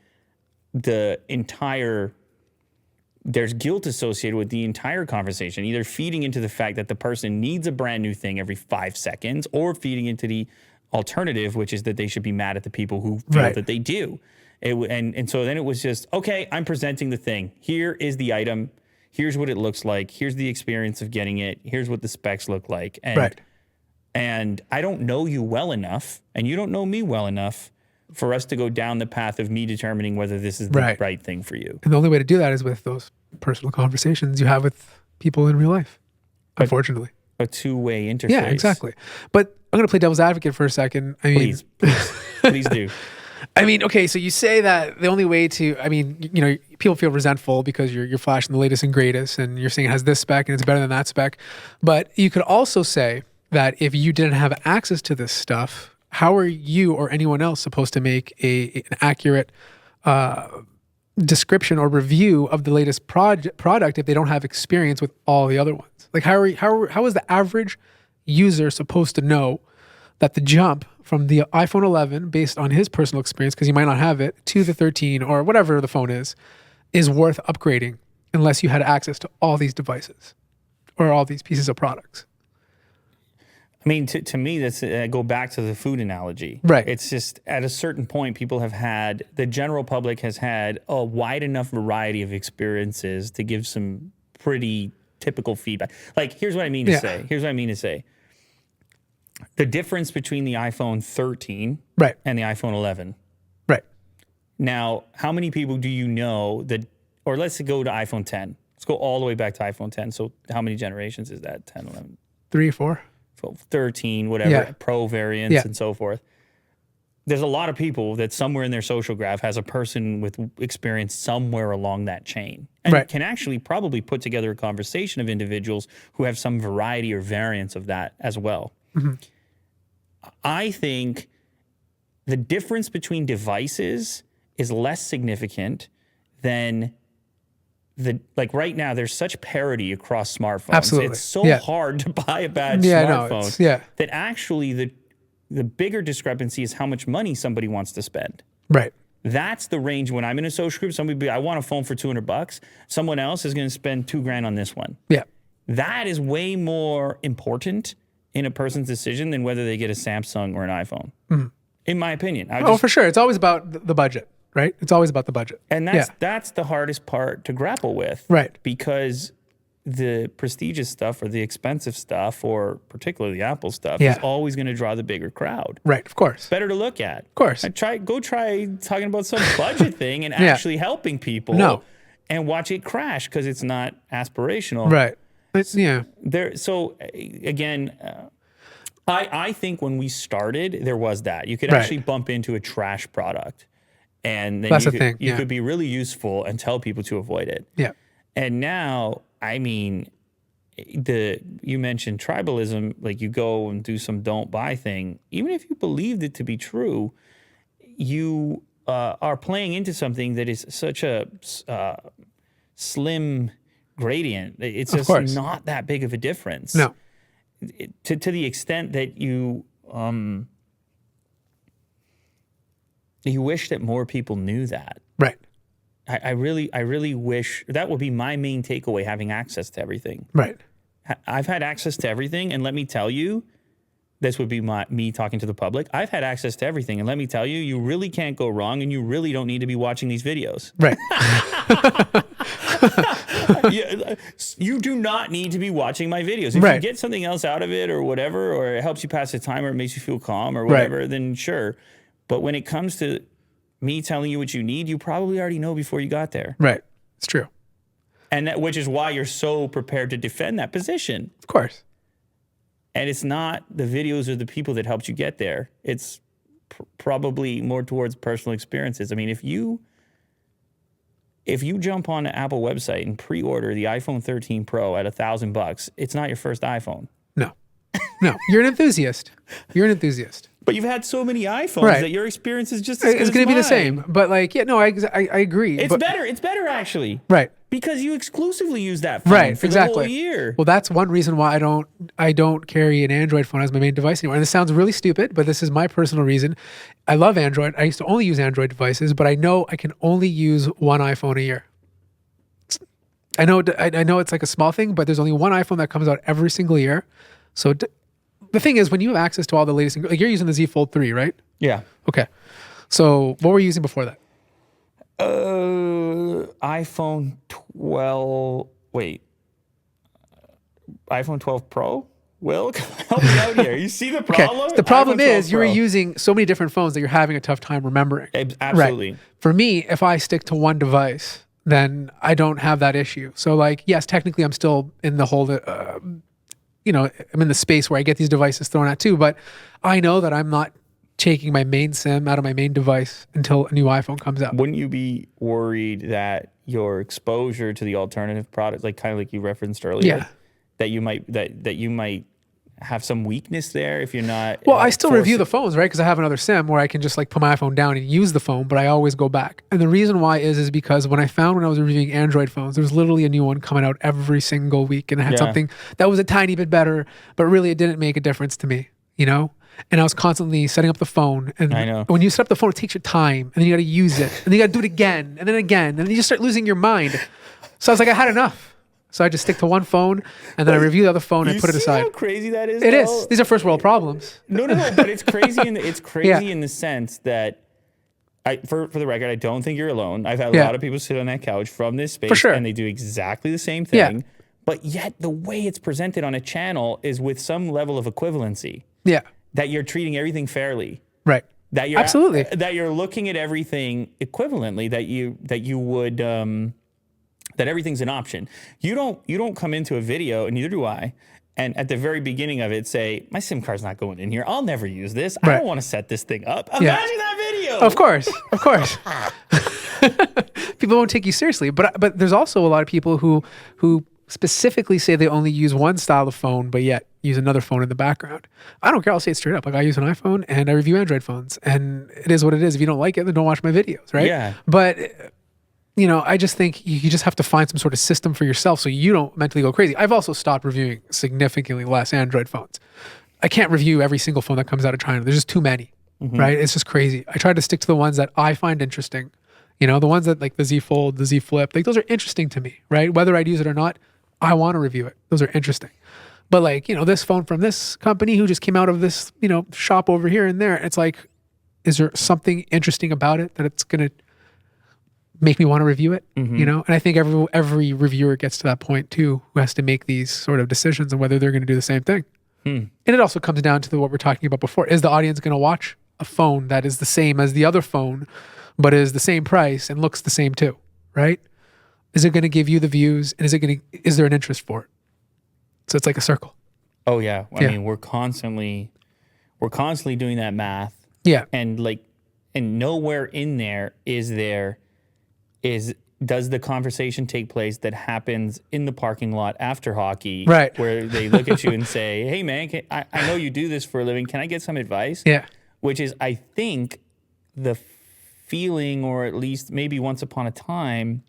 there's guilt associated with the entire conversation, either feeding into the fact that the person needs a brand new thing every 5 seconds, or feeding into the alternative, which is that they should be mad at the people who feel Right. that they do. And so then it was just, okay, I'm presenting the thing. Here is the item. Here's what it looks like. Here's the experience of getting it. Here's what the specs look like. And, Right. and I don't know you well enough, and you don't know me well enough for us to go down the path of me determining whether this is the Right. right thing for you. And the only way to do that is with those personal conversations you have with people in real life, unfortunately. A two-way interface. Yeah, exactly. But I'm going to play devil's advocate for a second. I mean, Please do. I mean, okay, so you say that the only way to, I mean, people feel resentful because you're flashing the latest and greatest, and you're saying it has this spec and it's better than that spec. But you could also say that if you didn't have access to this stuff, how are you or anyone else supposed to make an accurate description or review of the latest product if they don't have experience with all the other ones? Like, how is the average user supposed to know that the jump from the iPhone 11, based on his personal experience, because he might not have it, to the 13 or whatever the phone is worth upgrading unless you had access to all these devices or all these pieces of products? I mean, to me, that's go back to the food analogy. Right. It's just at a certain point, the general public has had a wide enough variety of experiences to give some pretty typical feedback. Like, here's what I mean to say. Here's what I mean to say. The difference between the iPhone 13 Right. and the iPhone 11. Right. Now, how many people do you know that, or let's go to iPhone 10. Let's go all the way back to iPhone 10. So how many generations is that? 10, 11, 3 or 4. 12, 13, whatever, Yeah. Pro variants and so forth. there's a lot of people that somewhere in their social graph has a person with experience somewhere along that chain, and Right. can actually probably put together a conversation of individuals who have some variety or variance of that as well. I think the difference between devices is less significant than like right now there's such parity across smartphones. Absolutely. It's so Yeah. hard to buy a bad Yeah, no, smartphone it's- yeah. that actually the bigger discrepancy is how much money somebody wants to spend. Right. That's the range when I'm in a social group. Somebody be, I want a phone for $200. Someone else is going to spend $2,000 on this one. Yeah. That is way more important in a person's decision than whether they get a Samsung or an iPhone. In my opinion. Oh, for sure. It's always about the budget, right? It's always about the budget. And that's the hardest part to grapple with. Right. Because the prestigious stuff or the expensive stuff, or particularly the Apple stuff, Yeah. is always going to draw the bigger crowd. Right. Of course. Better to look at. Of course. Go try talking about some budget thing and Yeah. actually helping people. No. And watch it crash because it's not aspirational. Right. Yeah. So again, I think when we started, there was that. You could Right. actually bump into a trash product. And then That's you the could, thing, you yeah. could be really useful and tell people to avoid it. Yeah. And now, I mean, you mentioned tribalism, like you go and do some don't buy thing. Even if you believed it to be true, you are playing into something that is such a slim gradient. It's Of just course. not that big of a difference. No. To the extent that you wish that more people knew that. Right. I really wish that would be my main takeaway, having access to everything. Right. I've had access to everything, and let me tell you, this would be me talking to the public. I've had access to everything, and let me tell you, you really can't go wrong, and you really don't need to be watching these videos. Right. You do not need to be watching my videos. If you Right. get something else out of it or whatever, or it helps you pass the time or it makes you feel calm or whatever, then sure. But when it comes to me telling you what you need, you probably already know before you got there. Right. It's true. And which is why you're so prepared to defend that position. Of course. And it's not the videos or the people that helped you get there. It's probably more towards personal experiences. I mean, if you jump on the Apple website and pre-order the iPhone 13 Pro at $1,000, it's not your first iPhone. No. No. You're an enthusiast. You're an enthusiast. But you've had so many iPhones Right. that your experience is just as good It's as going to be the mine. same. But like, yeah, no, I agree. It's but, better. It's better actually. Right. Because you exclusively use that phone Right. for Exactly. the whole year. Well, that's one reason why I don't carry an Android phone as my main device anymore. And this sounds really stupid, but this is my personal reason. I love Android. I used to only use Android devices, but I know I can only use one iPhone a year. I know it's like a small thing, but there's only one iPhone that comes out every single year. So the thing is, when you have access to all the latest, like you're using the Z Fold 3, right? Yeah. Okay. So what were you using before that? iPhone 12. Wait. iPhone 12 Pro? Will, help me out here. You see the Okay. problem? The problem iPhone 12 is you were Pro. using so many different phones that you're having a tough time remembering. Absolutely. Right. For me, if I stick to one device, then I don't have that issue. So like, yes, technically I'm still in the whole, I'm in the space where I get these devices thrown at too, but I know that I'm not taking my main SIM out of my main device until a new iPhone comes out. Wouldn't you be worried that your exposure to the alternative products, like kind of like you referenced earlier, Yeah. that you might have some weakness there if you're not? Well, I still review the phones, right? Because I have another SIM where I can just like put my iPhone down and use the phone, but I always go back. And the reason why is because when I was reviewing Android phones, there was literally a new one coming out every single week, and it had something that was a tiny bit better, but really it didn't make a difference to me, you know? And I was constantly setting up the phone. And I know. when you set up the phone, it takes your time, and then you got to use it, and then you got to do it again, and then you just start losing your mind. So I was like, I had enough. So I just stick to one phone, and then I review the other phone and put it aside. How crazy that is? It though? is. These are first world problems. No, but it's crazy. It's crazy Yeah. in the sense that, for the record, I don't think you're alone. I've had a Yeah. lot of people sit on that couch from this space, For sure. and they do exactly the same Yeah. thing. But yet, the way it's presented on a channel is with some level of equivalency. Yeah. That you're treating everything fairly. Right. That you're Absolutely. that you're looking at everything equivalently. That you would that everything's an option. You don't come into a video, and neither do I, and at the very beginning of it say, my SIM card's not going in here. I'll never use this. I Right. don't want to set this thing up. Yeah. Imagine that video. Of course. People won't take you seriously. But there's also a lot of people who specifically say they only use one style of phone, but yet use another phone in the background. I don't care. I'll say it straight up. Like, I use an iPhone and I review Android phones, and it is what it is. If you don't like it, then don't watch my videos, right? Yeah. But I just think you just have to find some sort of system for yourself so you don't mentally go crazy. I've also stopped reviewing significantly less Android phones. I can't review every single phone that comes out of China. There's just too many, right? It's just crazy. I try to stick to the ones that I find interesting. The ones that, like the Z Fold, the Z Flip, like those are interesting to me, right? Whether I'd use it or not, I want to review it. Those are interesting. But like, this phone from this company who just came out of this, shop over here and there, it's like, is there something interesting about it that it's going to make me want to review it? And I think every reviewer gets to that point too, who has to make these sort of decisions on whether they're going to do the same thing. And it also comes down to what we're talking about before. Is the audience going to watch a phone that is the same as the other phone, but is the same price and looks the same too, right? Is it going to give you the views, and is there an interest for it? So it's like a circle. Oh yeah. I mean, we're constantly doing that math. Yeah. And nowhere in there does the conversation take place that happens in the parking lot after hockey, Right. where they look at you and say, hey man, I know you do this for a living. Can I get some advice? Yeah. Which is, I think, the feeling, or at least maybe once upon a time,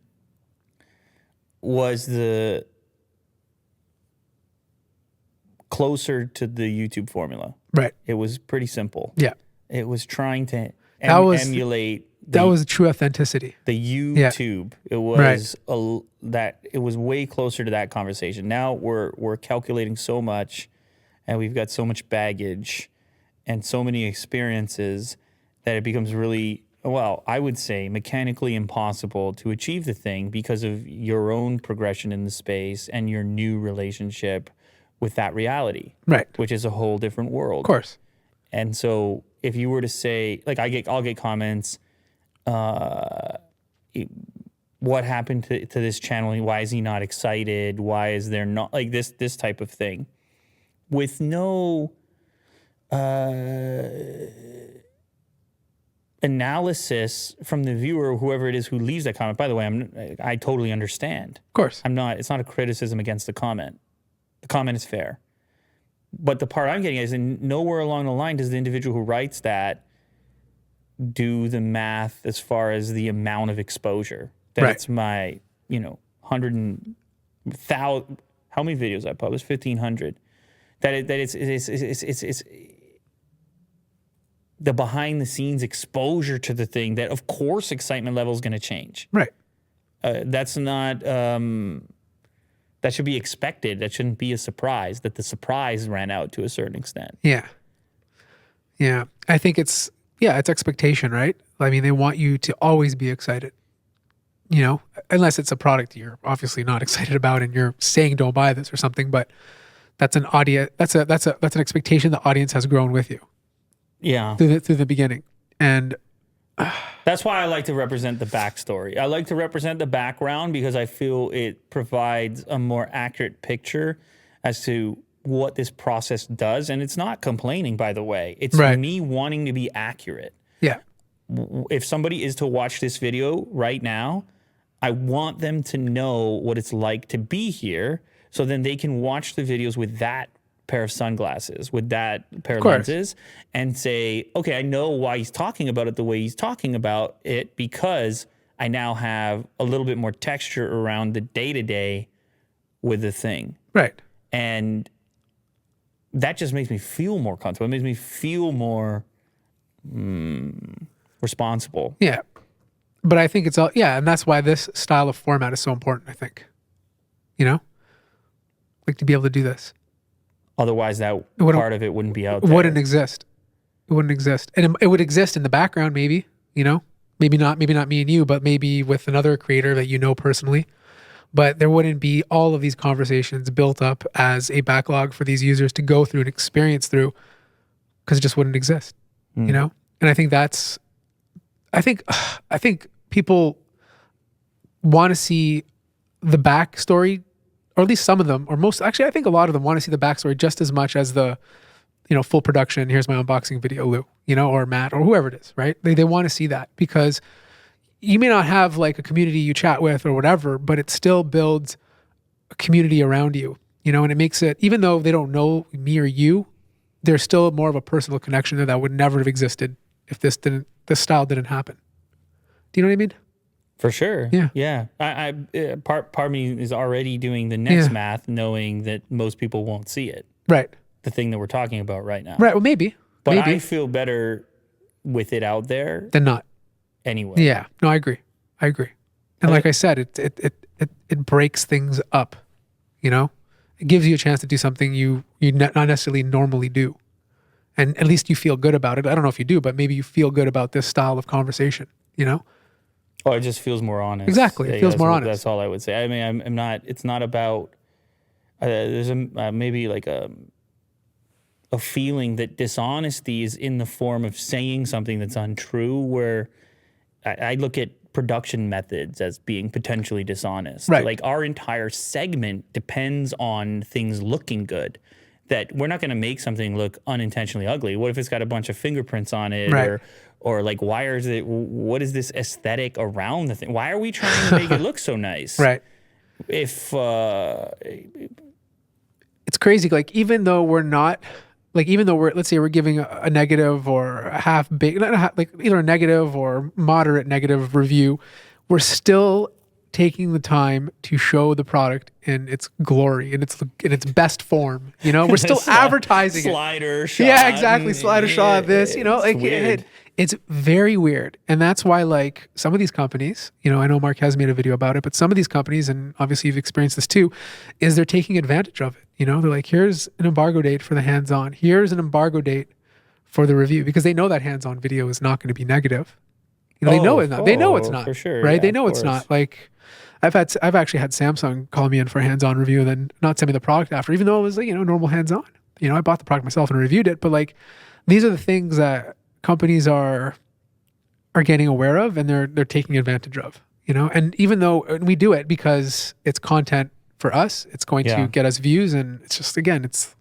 was the closer to the YouTube formula. Right. It was pretty simple. Yeah. It was trying to emulate that was true authenticity. the YouTube. It was it was way closer to that conversation. Now we're calculating so much, and we've got so much baggage and so many experiences that it becomes really, well, I would say mechanically impossible to achieve the thing because of your own progression in the space and your new relationship with that reality. Right. Which is a whole different world. Of course. And so if you were to say, like, I'll get comments, what happened to this channel? Why is he not excited? Why is there not, like, this type of thing, with no analysis from the viewer or whoever it is who leaves that comment. By the way, I totally understand. Of course. It's not a criticism against the comment. The comment is fair. But the part I'm getting is, nowhere along the line does the individual who writes that do the math as far as the amount of exposure. That Right. It's my, 100,000, how many videos I published? 1,500. That it's the behind the scenes exposure to the thing that, of course, excitement level is going to change. Right. That's not, that should be expected. That shouldn't be a surprise, that the surprise ran out to a certain extent. Yeah. Yeah. I think it's expectation, right? I mean, they want you to always be excited, unless it's a product you're obviously not excited about and you're saying don't buy this or something, but that's an that's an expectation the audience has grown with you. Yeah. Through the beginning. And that's why I like to represent the backstory. I like to represent the background because I feel it provides a more accurate picture as to what this process does. And it's not complaining, by the way. It's Right. me wanting to be accurate. yeah. If somebody is to watch this video right now, I want them to know what it's like to be here, so then they can watch the videos with that pair of sunglasses, with that pair of course. lenses, and say, okay, I know why he's talking about it the way he's talking about it, because I now have a little bit more texture around the day-to-day with the thing. Right. And that just makes me feel more comfortable. It makes me feel more responsible. Yeah. But I think it's all, and that's why this style of format is so important, I think. Like, to be able to do this. Otherwise, that wouldn't- part of it wouldn't be out It there. wouldn't exist. It wouldn't exist. And it would exist in the background, maybe, maybe not me and you, but maybe with another creator that personally. But there wouldn't be all of these conversations built up as a backlog for these users to go through and experience through, because it just wouldn't exist, And I think I think people want to see the backstory or at least some of them, or most, actually, I think a lot of them want to see the backstory just as much as the, full production. Here's my unboxing video, Lou, or Matt, or whoever it is, right? They want to see that because you may not have like a community you chat with or whatever, but it still builds a community around you, and it makes it, even though they don't know me or you, there's still more of a personal connection that would never have existed if this style didn't happen. Do you know what I mean? For sure. Yeah. Yeah. Part of me is already doing the next math, knowing that most people won't see it. Right. The thing that we're talking about right now. Right. Well, maybe. But maybe. I feel better with it out there than not. Anyway. Yeah. No, I agree. And like I said, it breaks things up. It gives you a chance to do something you not necessarily normally do, and at least you feel good about it. I don't know if you do, but maybe you feel good about this style of conversation. Oh, it just feels more honest. Exactly. It feels more honest. That's all I would say. I mean, I'm not. It's not about. There's maybe like a feeling that dishonesty is in the form of saying something that's untrue. Where I look at production methods as being potentially dishonest. Right. Like our entire segment depends on things looking good. That we're not going to make something look unintentionally ugly. What if it's got a bunch of fingerprints on it, right. or like what is this aesthetic around the thing? Why are we trying to make it look so nice? Right. If it's crazy, like even though let's say we're giving a negative or a half big, like either a negative or moderate negative review, we're still taking the time to show the product in its glory, in its best form. We're still advertising slider shot. Yeah, exactly. Slider shot. This, it's very weird, and that's why like some of these companies, I know Mark has made a video about it, but some of these companies, and obviously you've experienced this too, is they're taking advantage of it. They're like, here's an embargo date for the hands-on. Here's an embargo date for the review, because they know that hands-on video is not going to be negative. They know it's not. They know it's not. For sure, right? Yeah, they know it's not. Like I've actually had Samsung call me in for a hands-on review and then not send me the product after, even though it was like, normal hands-on. I bought the product myself and reviewed it, but like these are the things that companies are getting aware of, and they're taking advantage of. And even though we do it because it's content for us, it's going to get us views, and it's just, again, it's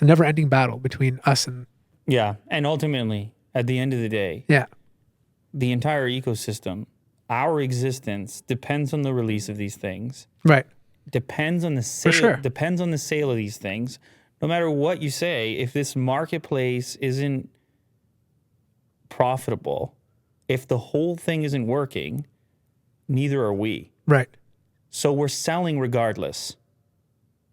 a never-ending battle between us and and ultimately at the end of the day, the entire ecosystem, our existence depends on the release of these things. Right. Depends on the sale. For sure. Depends on the sale of these things. No matter what you say, if this marketplace isn't profitable, if the whole thing isn't working, neither are we. Right. So we're selling regardless.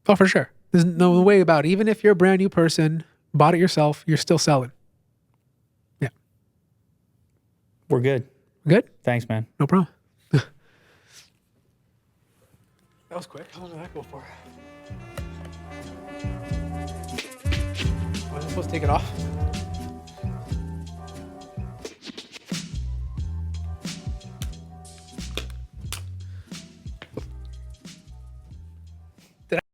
Oh, for sure. There's no way about it. Even if you're a brand new person, bought it yourself, you're still selling. Yeah. We're good. Good? Thanks, man. No problem. That was quick. How long did that go for? Was I supposed to take it off?